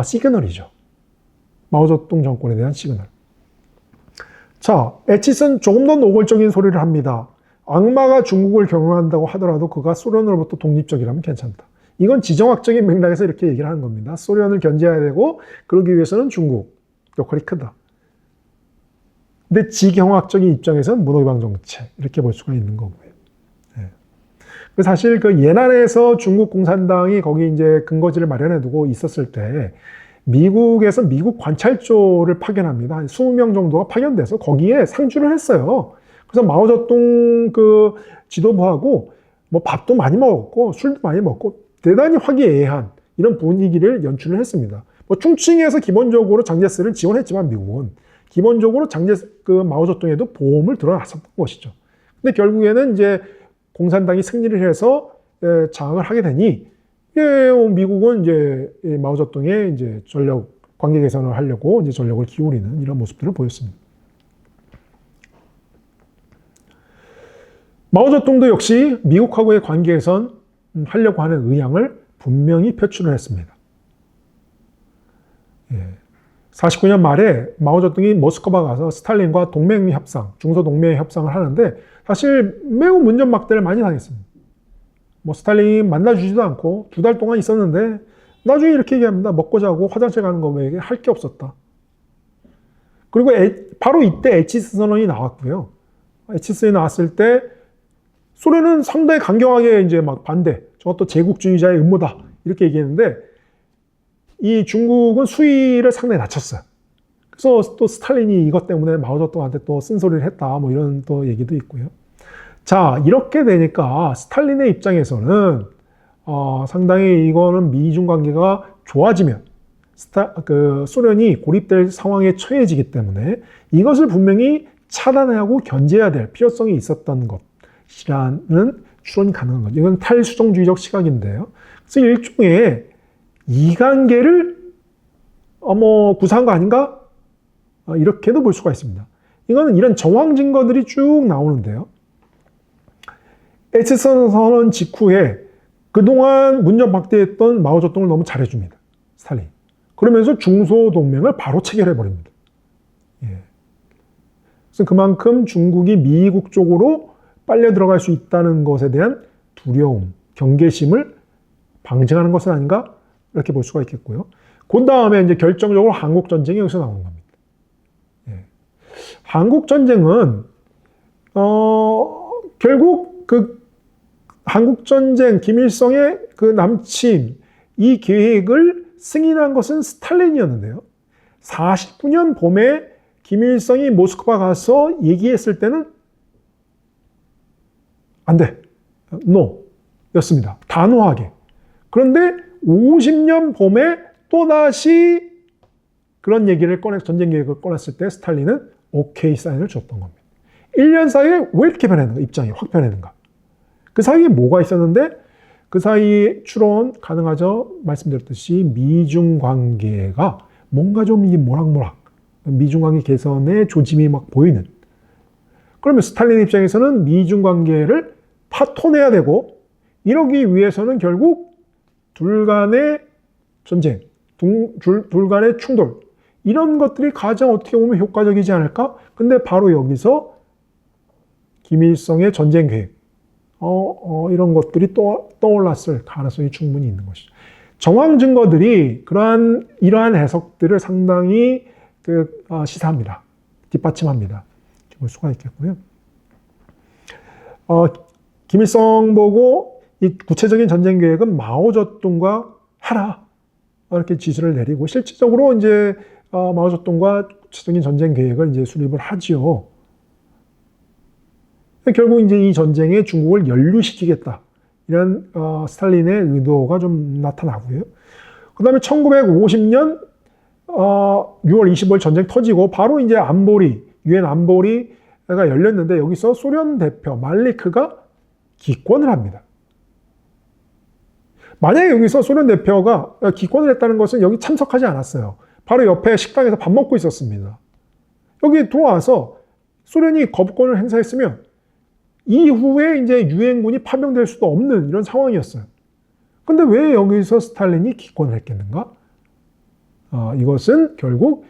시그널이죠. 마오쩌둥 정권에 대한 시그널. 자, 애치슨 조금 더 노골적인 소리를 합니다. 악마가 중국을 경영한다고 하더라도 그가 소련으로부터 독립적이라면 괜찮다. 이건 지정학적인 맥락에서 이렇게 얘기를 하는 겁니다. 소련을 견제해야 되고 그러기 위해서는 중국 역할이 크다. 근데 지경학적인 입장에서는 문호개방 정책 이렇게 볼 수가 있는 거고요. 네. 사실 그 예난에서 중국 공산당이 거기 이제 근거지를 마련해두고 있었을 때 미국에서 미국 관찰조를 파견합니다. 한 20명 정도가 파견돼서 거기에 상주를 했어요. 그래서 마오쩌둥 그 지도부하고 뭐 밥도 많이 먹었고 술도 많이 먹고 대단히 화기애애한 이런 분위기를 연출을 했습니다. 뭐 충칭에서 기본적으로 장제스를 지원했지만 미국은 기본적으로 그 마오쩌둥에도 보험을 들어놨었던 것이죠. 근데 결국에는 이제 공산당이 승리를 해서 장악을 하게 되니 미국은 이제 마오쩌둥의 이제 전력 관계 개선을 하려고 이제 전력을 기울이는 이런 모습들을 보였습니다. 마오쩌둥도 역시 미국하고의 관계 개선 하려고 하는 의향을 분명히 표출을 했습니다. 49년 말에 마오쩌둥이 모스크바 가서 스탈린과 동맹협상, 중소동맹 협상을 하는데 사실 매우 문전막대를 많이 당했습니다. 스탈린이 만나주지도 않고 2달 동안 있었는데 나중에 이렇게 얘기합니다. 먹고 자고 화장실 가는 거 외에 할 게 없었다. 그리고 바로 이때 에치스 선언이 나왔고요. 에치스 선언이 나왔을 때 소련은 상당히 강경하게 이제 막 반대, 저것도 제국주의자의 음모다 이렇게 얘기했는데 이 중국은 수위를 상당히 낮췄어요. 그래서 또 스탈린이 이것 때문에 마오쩌둥한테 또 쓴소리를 했다 뭐 이런 또 얘기도 있고요. 자, 이렇게 되니까 스탈린의 입장에서는 상당히 이거는 미중 관계가 좋아지면 소련이 고립될 상황에 처해지기 때문에 이것을 분명히 차단해야 하고 견제해야 될 필요성이 있었던 것이라는 추론이 가능한 거죠. 이건 탈수종주의적 시각인데요. 그래서 일종의 이관계를 구사한 거 아닌가? 이렇게도 볼 수가 있습니다. 이거는 이런 정황 증거들이 쭉 나오는데요. 에치스 선언 직후에 그동안 문전박대했던 마오쩌둥을 너무 잘해줍니다. 스탈린. 그러면서 중소동맹을 바로 체결해버립니다. 그래서 그만큼 중국이 미국 쪽으로 빨려 들어갈 수 있다는 것에 대한 두려움, 경계심을 방증하는 것은 아닌가? 이렇게 볼 수가 있겠고요. 그 다음에 이제 결정적으로 한국전쟁이 여기서 나오는 겁니다. 한국전쟁은, 결국 한국전쟁, 김일성의 그 남침, 이 계획을 승인한 것은 스탈린이었는데요. 49년 봄에 김일성이 모스크바 가서 얘기했을 때는 안 돼. NO. 였습니다. 단호하게. 그런데 50년 봄에 또다시 그런 얘기를 전쟁 계획을 꺼냈을 때 스탈린은 오케이 사인을 줬던 겁니다. 1년 사이에 왜 이렇게 변했는가? 입장이 확 변했는가? 그 사이에 뭐가 있었는데 그 사이에 추론 가능하죠. 말씀드렸듯이 미중 관계가 뭔가 좀 모락모락 미중 관계 개선의 조짐이 막 보이는. 그러면 스탈린 입장에서는 미중 관계를 파토내야 되고 이러기 위해서는 결국 둘 간의 전쟁, 둘 간의 충돌 이런 것들이 가장 어떻게 보면 효과적이지 않을까? 근데 바로 여기서 김일성의 전쟁 계획 이런 것들이 또 떠올랐을 가능성이 충분히 있는 것이죠. 정황 증거들이 이러한 해석들을 상당히 시사합니다. 뒷받침합니다. 볼 수가 있겠고요. 김일성 보고 이 구체적인 전쟁 계획은 마오쩌둥과 하라 이렇게 지시를 내리고 실질적으로 이제 마오쩌둥과 구체적인 전쟁 계획을 이제 수립을 하지요. 결국 이제 이 전쟁에 중국을 연루시키겠다. 이런 스탈린의 의도가 좀 나타나고요. 그 다음에 1950년 6월 25일 전쟁 터지고 바로 이제 유엔 안보리가 열렸는데 여기서 소련 대표 말리크가 기권을 합니다. 만약에 여기서 소련 대표가 기권을 했다는 것은 여기 참석하지 않았어요. 바로 옆에 식당에서 밥 먹고 있었습니다. 여기 들어와서 소련이 거부권을 행사했으면 이후에 이제 유엔군이 파병될 수도 없는 이런 상황이었어요. 근데 왜 여기서 스탈린이 기권을 했겠는가? 이것은 결국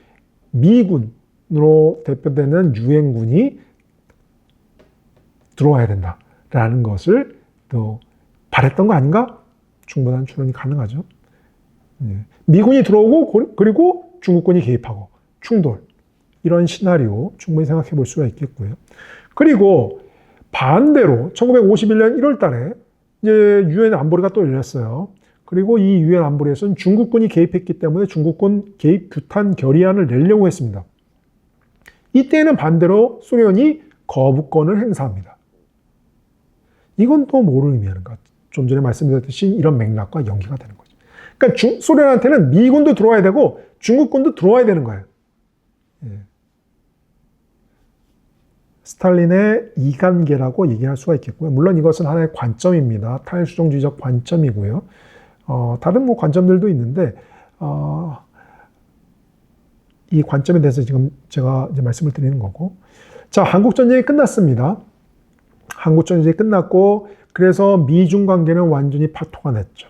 미군으로 대표되는 유엔군이 들어와야 된다라는 것을 또 바랬던 거 아닌가? 충분한 추론이 가능하죠. 미군이 들어오고 그리고 중국군이 개입하고 충돌 이런 시나리오 충분히 생각해 볼 수가 있겠고요. 그리고 반대로 1951년 1월 달에 이제 유엔 안보리가 또 열렸어요. 그리고 이 유엔 안보리에서는 중국군이 개입했기 때문에 중국군 개입 규탄 결의안을 내려고 했습니다. 이때는 반대로 소련이 거부권을 행사합니다. 이건 또 뭐를 의미하는가? 좀 전에 말씀드렸듯이 이런 맥락과 연계가 되는 거죠. 그러니까 소련한테는 미군도 들어와야 되고 중국군도 들어와야 되는 거예요. 스탈린의 이관계라고 얘기할 수가 있겠고요. 물론 이것은 하나의 관점입니다. 탈수종주의적 관점이고요. 다른 뭐 관점들도 있는데, 이 관점에 대해서 지금 제가 이제 말씀을 드리는 거고. 자, 한국전쟁이 끝났습니다. 한국전쟁이 끝났고, 그래서 미중 관계는 완전히 파토가 났죠.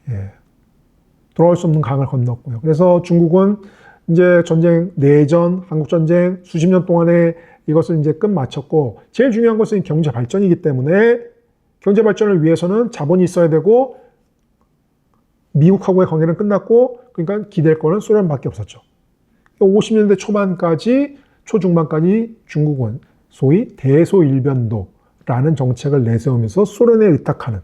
예. 돌아올 수 없는 강을 건넜고요. 그래서 중국은 이제 전쟁, 내전, 한국전쟁 수십 년 동안에 이것을 이제 끝마쳤고, 제일 중요한 것은 경제 발전이기 때문에 경제 발전을 위해서는 자본이 있어야 되고, 미국하고의 관계는 끝났고, 그러니까 기댈 거는 소련밖에 없었죠. 50년대 초반까지, 초중반까지 중국은 소위 대소일변도라는 정책을 내세우면서 소련에 의탁하는.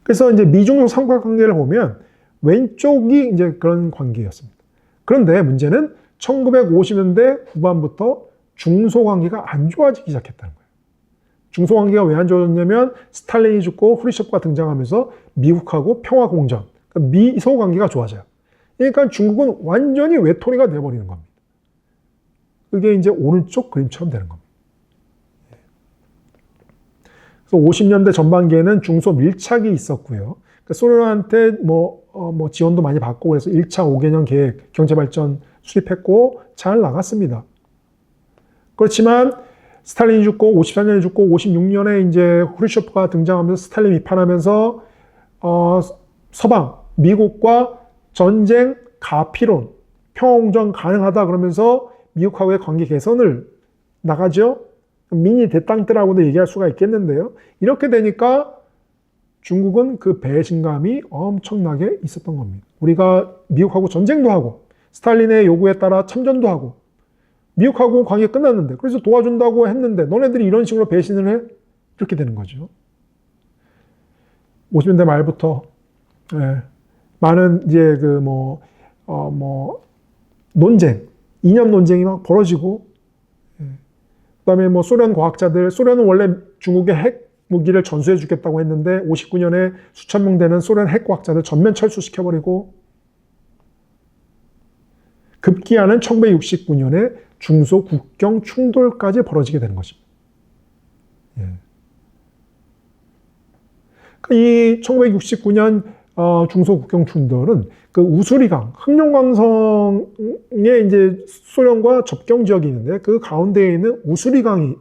그래서 이제 미중 삼각관계를 보면 왼쪽이 이제 그런 관계였습니다. 그런데 문제는 1950년대 후반부터 중소관계가 안 좋아지기 시작했다는 거예요. 중소관계가 왜 안 좋아졌냐면 스탈린이 죽고 후르시초프가 등장하면서 미국하고 평화공전, 그러니까 미소관계가 좋아져요. 그러니까 중국은 완전히 외톨이가 되어버리는 겁니다. 그게 이제 오른쪽 그림처럼 되는 겁니다. 그래서 50년대 전반기에는 중소 밀착이 있었고요. 그러니까 소련한테 뭐 지원도 많이 받고 그래서 1차 5개년 계획, 경제발전 수립했고 잘 나갔습니다. 그렇지만 스탈린이 죽고 54년에 죽고 56년에 이제 후르시초프가 등장하면서 스탈린 비판하면서 서방, 미국과 전쟁, 가피론, 평화공전 가능하다 그러면서 미국하고의 관계 개선을 나가죠. 미니 대땅때라고도 얘기할 수가 있겠는데요. 이렇게 되니까 중국은 그 배신감이 엄청나게 있었던 겁니다. 우리가 미국하고 전쟁도 하고 스탈린의 요구에 따라 참전도 하고 미국하고 관계 끝났는데 그래서 도와준다고 했는데 너네들이 이런 식으로 배신을 해? 이렇게 되는 거죠. 50년대 말부터 많은 이제 논쟁, 이념 논쟁이 막 벌어지고, 그다음에 뭐 소련 과학자들, 소련은 원래 중국의 핵 무기를 전수해 주겠다고 했는데 59년에 수천 명 되는 소련 핵 과학자들 전면 철수시켜버리고, 급기야는 1969년에 중소 국경 충돌까지 벌어지게 되는 것입니다. 이 1969년 중소 국경 충돌은 그 우수리강, 흑룡강성에 이제 소련과 접경 지역이 있는데 그 가운데에 있는 우수리강이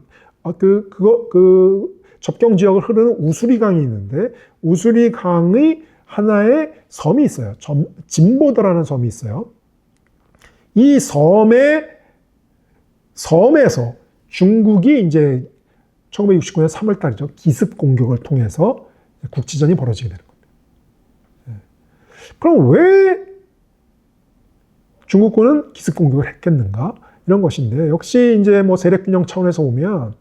그 접경 지역을 흐르는 우수리강이 있는데 우수리강의 하나의 섬이 있어요. 진보더라는 섬이 있어요. 이 섬에서 중국이 이제 1969년 3월 달이죠. 기습 공격을 통해서 국지전이 벌어지게 되는 겁니다. 그럼 왜 중국군은 기습 공격을 했겠는가? 이런 것인데, 역시 이제 뭐 세력 균형 차원에서 보면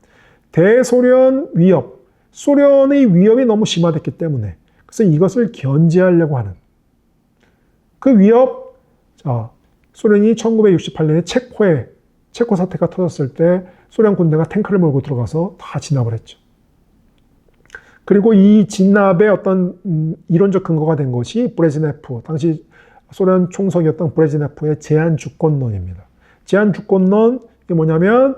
대소련 위협, 소련의 위협이 너무 심화됐기 때문에 그래서 이것을 견제하려고 하는 그 위협, 소련이 1968년에 체코 사태가 터졌을 때 소련 군대가 탱크를 몰고 들어가서 다 진압을 했죠. 그리고 이 진압의 어떤 이론적 근거가 된 것이 브레즈네프, 당시 소련 총석이었던 브레즈네프의 제한주권론입니다. 제한주권론, 이게 뭐냐면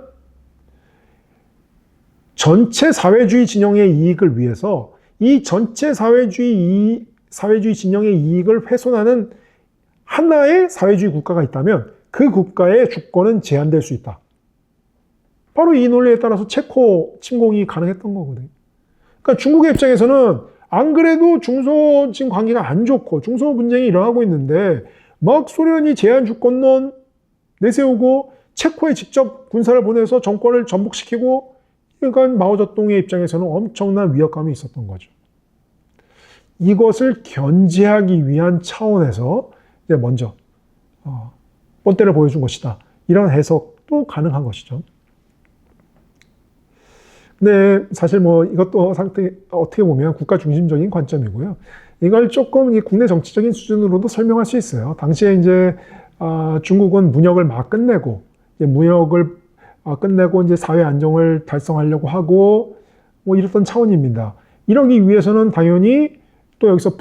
전체 사회주의 진영의 이익을 위해서 이 전체 사회주의 진영의 이익을 훼손하는 하나의 사회주의 국가가 있다면 그 국가의 주권은 제한될 수 있다. 바로 이 논리에 따라서 체코 침공이 가능했던 거거든요. 그러니까 중국의 입장에서는 안 그래도 중소 지금 관계가 안 좋고 중소 분쟁이 일어나고 있는데 막 소련이 제한주권론 내세우고 체코에 직접 군사를 보내서 정권을 전복시키고, 그러니까 마오쩌둥의 입장에서는 엄청난 위협감이 있었던 거죠. 이것을 견제하기 위한 차원에서 이제 먼저 본때를 보여준 것이다. 이런 해석도 가능한 것이죠. 근데 사실 뭐 이것도 어떻게 보면 국가 중심적인 관점이고요. 이걸 조금 국내 정치적인 수준으로도 설명할 수 있어요. 당시에 이제 중국은 무역을 막 끝내고 이제 사회 안정을 달성하려고 하고 뭐 이랬던 차원입니다. 이러기 위해서는 당연히 또 여기서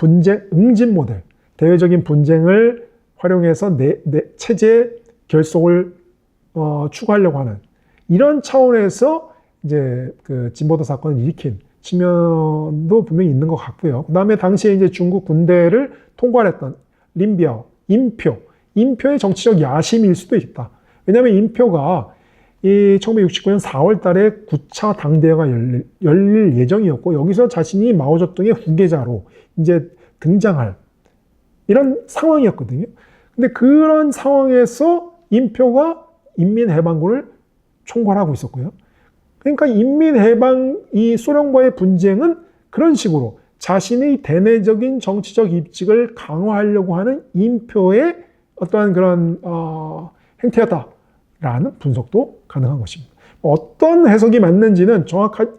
응집 모델, 대외적인 분쟁을 활용해서 체제 결속을 추구하려고 하는 이런 차원에서 이제 그 진보도 사건을 일으킨 측면도 분명히 있는 것 같고요. 그 다음에 당시에 이제 중국 군대를 통괄했던 린비ao, 인표의 정치적 야심일 수도 있다. 왜냐하면 인표가 이 1969년 4월 달에 9차 당대회가 열릴 예정이었고, 여기서 자신이 마오쩌둥의 후계자로 이제 등장할 이런 상황이었거든요. 근데 그런 상황에서 인표가 인민해방군을 총괄하고 있었고요. 그러니까 이 소련과의 분쟁은 그런 식으로 자신의 대내적인 정치적 입직을 강화하려고 하는 인표의 어떠한 그런 행태였다라는 분석도 가능한 것입니다. 어떤 해석이 맞는지는 정확한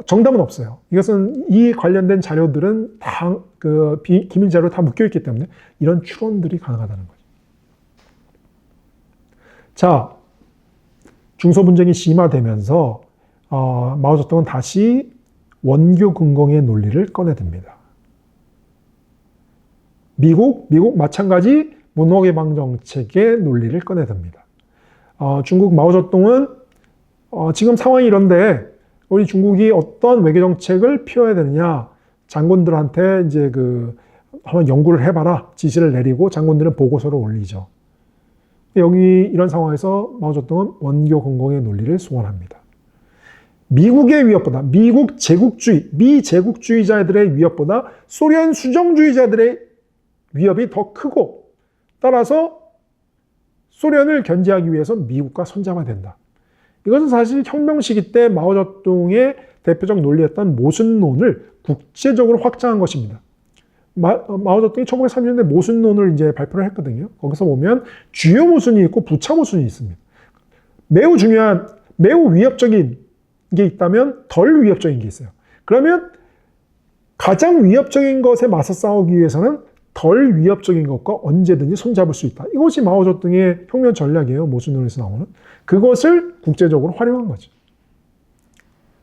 정답은 없어요. 이것은 이 관련된 자료들은 다 기밀 자료로 다 묶여 있기 때문에 이런 추론들이 가능하다는 거죠. 자, 중소 분쟁이 심화되면서 마오쩌둥은 다시 원교 근공의 논리를 꺼내듭니다. 미국 마찬가지 문호개방 정책의 논리를 꺼내듭니다. 중국 마오쩌둥은 지금 상황이 이런데 우리 중국이 어떤 외교 정책을 피워야 되느냐, 장군들한테 이제 한번 연구를 해봐라 지시를 내리고 장군들은 보고서를 올리죠. 여기 이런 상황에서 마오쩌둥은 원교 근공의 논리를 소환합니다. 미국의 위협보다, 미국 제국주의, 미제국주의자들의 위협보다 소련 수정주의자들의 위협이 더 크고, 따라서 소련을 견제하기 위해서 미국과 손잡아야 된다. 이것은 사실 혁명 시기 때 마오쩌둥의 대표적 논리였던 모순론을 국제적으로 확장한 것입니다. 마오쩌둥이 1930년대 모순론을 이제 발표를 했거든요. 거기서 보면 주요 모순이 있고 부차 모순이 있습니다. 매우 중요한, 매우 위협적인 게 있다면 덜 위협적인 게 있어요. 그러면 가장 위협적인 것에 맞서 싸우기 위해서는 덜 위협적인 것과 언제든지 손잡을 수 있다. 이것이 마오쩌둥의 혁명 전략이에요. 모순론에서 나오는. 그것을 국제적으로 활용한 거죠.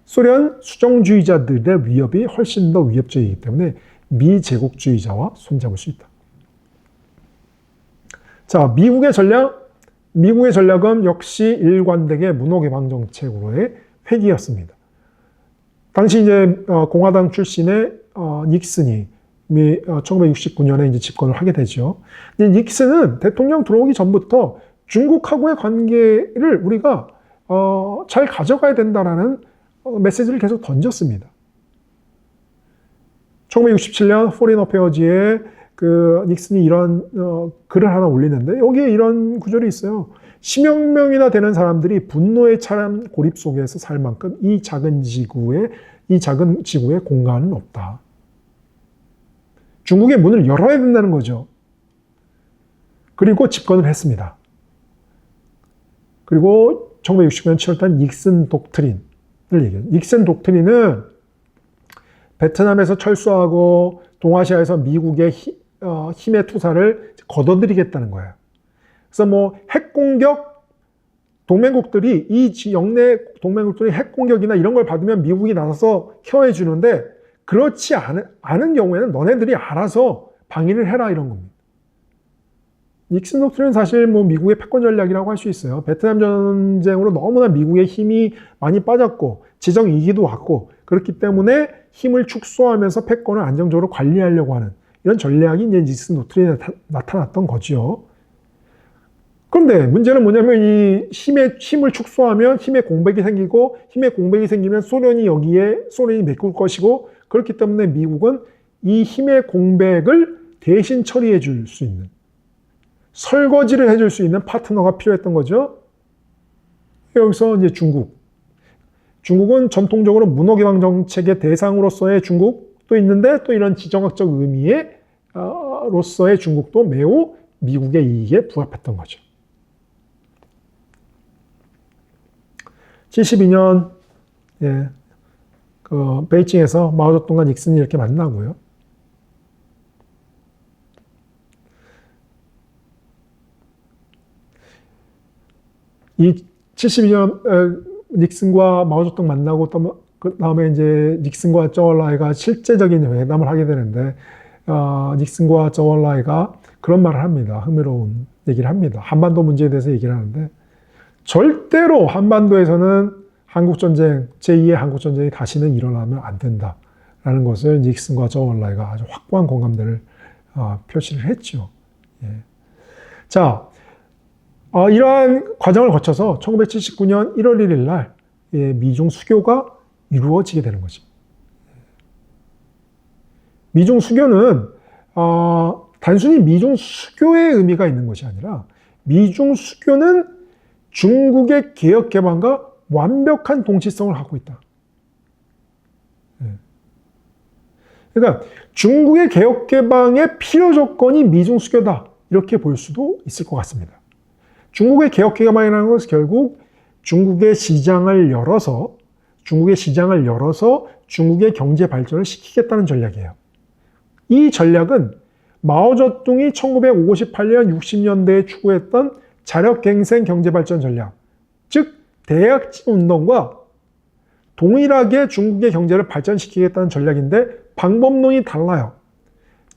소련 수정주의자들의 위협이 훨씬 더 위협적이기 때문에 미제국주의자와 손잡을 수 있다. 자, 미국의 전략은 역시 일관되게 문호개방 정책으로의 회귀였습니다. 당시 이제 공화당 출신의 닉슨이 1969년에 이제 집권을 하게 되죠. 근데 닉슨은 대통령 들어오기 전부터 중국하고의 관계를 우리가 잘 가져가야 된다라는 메시지를 계속 던졌습니다. 1967년 포린 어페어지에 닉슨이 이런 글을 하나 올리는데 여기에 이런 구절이 있어요. 10여 명이나 되는 사람들이 분노에 찬 고립 속에서 살 만큼 이 작은 지구에 공간은 없다. 중국의 문을 열어야 된다는 거죠. 그리고 집권을 했습니다. 그리고 1969년 7월달 닉슨 독트린을 얘기해요. 닉슨 독트린은 베트남에서 철수하고 동아시아에서 미국의 힘의 투사를 걷어들이겠다는 거예요. 그래서 핵공격, 영내 동맹국들이 핵공격이나 이런 걸 받으면 미국이 나서서 케어해 주는데 그렇지 않은 경우에는 너네들이 알아서 방위를 해라 이런 겁니다. 닉슨 독트린은 사실 미국의 패권 전략이라고 할 수 있어요. 베트남 전쟁으로 너무나 미국의 힘이 많이 빠졌고 재정 위기도 왔고 그렇기 때문에 힘을 축소하면서 패권을 안정적으로 관리하려고 하는 이런 전략이 이제 닉슨 독트린에 나타났던 거죠. 그런데 문제는 뭐냐면 이 힘을 축소하면 힘의 공백이 생기고 힘의 공백이 생기면 소련이 메꿀 것이고 그렇기 때문에 미국은 이 힘의 공백을 대신 처리해 줄 수 있는 설거지를 해줄 수 있는 파트너가 필요했던 거죠. 여기서 이제 중국은 전통적으로 문호개방 정책의 대상으로서의 중국도 있는데 또 이런 지정학적 의미로서의 중국도 매우 미국의 이익에 부합했던 거죠. 72년 베이징에서 마오쩌둥과 닉슨이 이렇게 만나고요. 이 72년 닉슨과 마오쩌둥 만나고 또 그 다음에 이제 닉슨과周恩来가 실제적인 회담을 하게 되는데 닉슨과周恩来가 그런 말을 합니다. 흥미로운 얘기를 합니다. 한반도 문제에 대해서 얘기를 하는데 절대로 한반도에서는 한국전쟁, 제2의 한국전쟁이 다시는 일어나면 안 된다라는 것을 닉슨과 저울라이가 아주 확고한 공감대를 표시를 했죠. 예. 자, 이러한 과정을 거쳐서 1979년 1월 1일 날 미중 수교가 이루어지게 되는 거죠. 미중 수교는 단순히 미중 수교의 의미가 있는 것이 아니라 미중 수교는 중국의 개혁 개방과 완벽한 동치성을 갖고 있다. 그러니까 중국의 개혁 개방의 필요 조건이 미중 수교다. 이렇게 볼 수도 있을 것 같습니다. 중국의 개혁 개방이라는 것은 결국 중국의 시장을 열어서 중국의 경제 발전을 시키겠다는 전략이에요. 이 전략은 마오쩌둥이 1958년 60년대에 추구했던 자력갱생 경제발전 전략, 즉 대약진 운동과 동일하게 중국의 경제를 발전시키겠다는 전략인데 방법론이 달라요.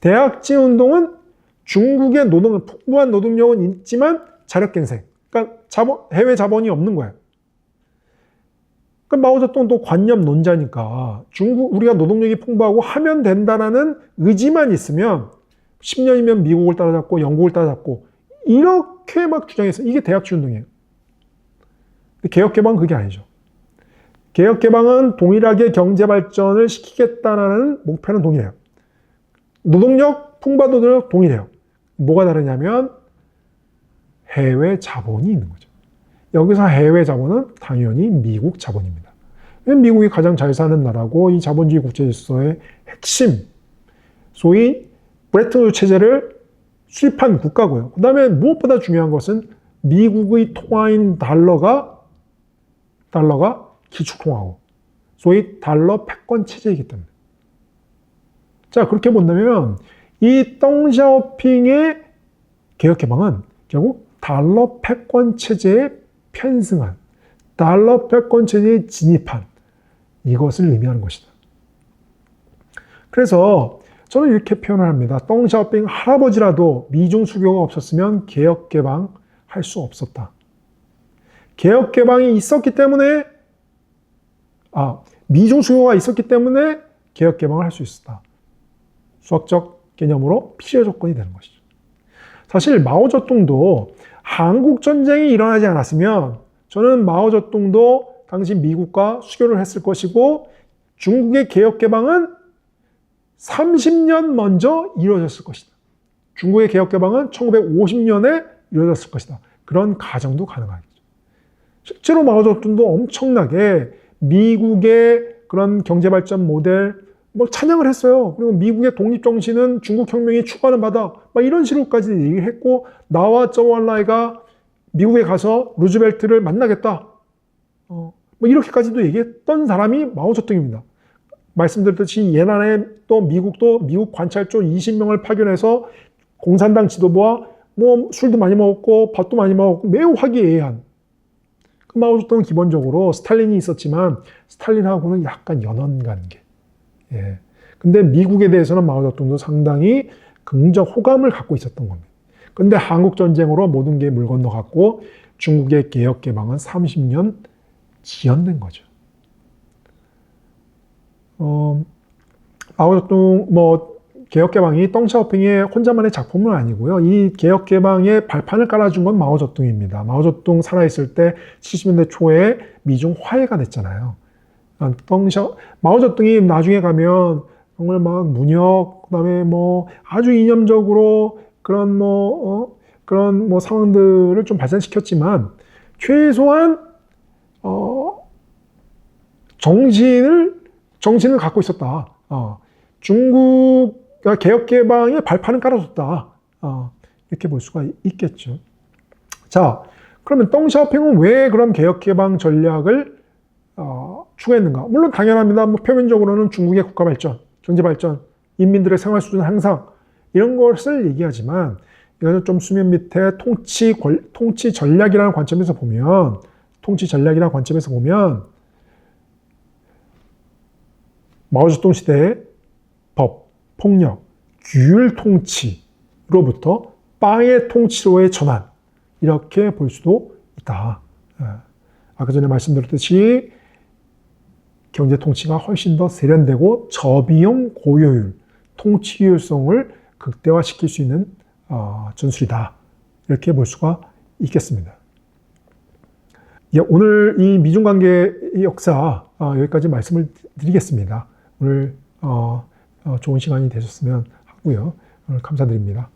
대약진 운동은 중국의 풍부한 노동력은 있지만 자력갱생, 그러니까 해외 자본이 없는 거예요. 그러니까 마오쩌둥도 관념론자니까 우리가 노동력이 풍부하고 하면 된다라는 의지만 있으면 10년이면 미국을 따라잡고 영국을 따라잡고 이렇게 막 주장해서 이게 대약진 운동이에요. 개혁개방은 그게 아니죠. 개혁개방은 동일하게 경제발전을 시키겠다라는 목표는 동일해요. 풍부한 노동력 동일해요. 뭐가 다르냐면 해외 자본이 있는 거죠. 여기서 해외 자본은 당연히 미국 자본입니다. 미국이 가장 잘 사는 나라고 이 자본주의 국제질서의 핵심, 소위 브레튼 우드 체제를 수립한 국가고요. 그 다음에 무엇보다 중요한 것은 미국의 통화인 달러가 기축통화고 소위 달러 패권 체제이기 때문에. 자, 그렇게 본다면 이 덩샤오핑의 개혁개방은 결국 달러 패권 체제에 편승한, 달러 패권 체제에 진입한 이것을 의미하는 것이다. 그래서 저는 이렇게 표현을 합니다. 덩샤오핑 할아버지라도 미중 수교가 없었으면 개혁개방 할 수 없었다. 개혁개방이 있었기 때문에 미중 수교가 있었기 때문에 개혁개방을 할 수 있었다. 수학적 개념으로 필요 조건이 되는 것이죠. 사실 마오쩌둥도 한국전쟁이 일어나지 않았으면 저는 마오쩌둥도 당시 미국과 수교를 했을 것이고 중국의 개혁개방은 30년 먼저 이루어졌을 것이다. 중국의 개혁개방은 1950년에 이루어졌을 것이다. 그런 가정도 가능하겠죠. 실제로 마오쩌둥도 엄청나게 미국의 그런 경제발전 모델 찬양을 했어요. 그리고 미국의 독립정신은 중국혁명이 추구하는 바다. 이런 식으로까지 얘기를 했고 나와 저우알라이가 미국에 가서 루즈벨트를 만나겠다. 이렇게까지도 얘기했던 사람이 마오쩌둥입니다. 말씀드렸듯이 예난에 또 미국 관찰조 20명을 파견해서 공산당 지도부와 술도 많이 먹었고 밥도 많이 먹었고 매우 화기애애한 마오쩌둥은 기본적으로 스탈린이 있었지만 스탈린하고는 약간 연원관계. 예. 근데 미국에 대해서는 마오쩌둥도 상당히 긍정 호감을 갖고 있었던 겁니다. 근데 한국전쟁으로 모든 게 물 건너갔고 중국의 개혁개방은 30년 지연된 거죠. 마오쩌둥 개혁개방이 덩샤오핑의 혼자만의 작품은 아니고요. 이 개혁개방의 발판을 깔아준 건 마오쩌둥입니다. 마오쩌둥 살아있을 때 70년대 초에 미중 화해가 됐잖아요. 마오쩌둥이 나중에 가면 정말 막 문혁, 그다음에 아주 이념적으로 그런 상황들을 좀 발전시켰지만 최소한 정신을 갖고 있었다. 중국 개혁개방의 발판을 깔아줬다. 이렇게 볼 수가 있겠죠. 자, 그러면 덩샤오핑은 왜 그런 개혁개방 전략을 추구했는가? 물론 당연합니다. 표면적으로는 중국의 국가 발전, 경제 발전, 인민들의 생활 수준 향상 이런 것을 얘기하지만 이거는 좀 수면 밑에 통치 전략이라는 관점에서 보면 마오쩌둥 시대의 법, 폭력, 규율 통치로부터 빵의 통치로의 전환 이렇게 볼 수도 있다. 아까 전에 말씀드렸듯이 경제 통치가 훨씬 더 세련되고 저비용 고효율, 통치 효율성을 극대화시킬 수 있는 전술이다. 이렇게 볼 수가 있겠습니다. 오늘 이 미중 관계의 역사 여기까지 말씀을 드리겠습니다. 오늘 좋은 시간이 되셨으면 하고요. 오늘 감사드립니다.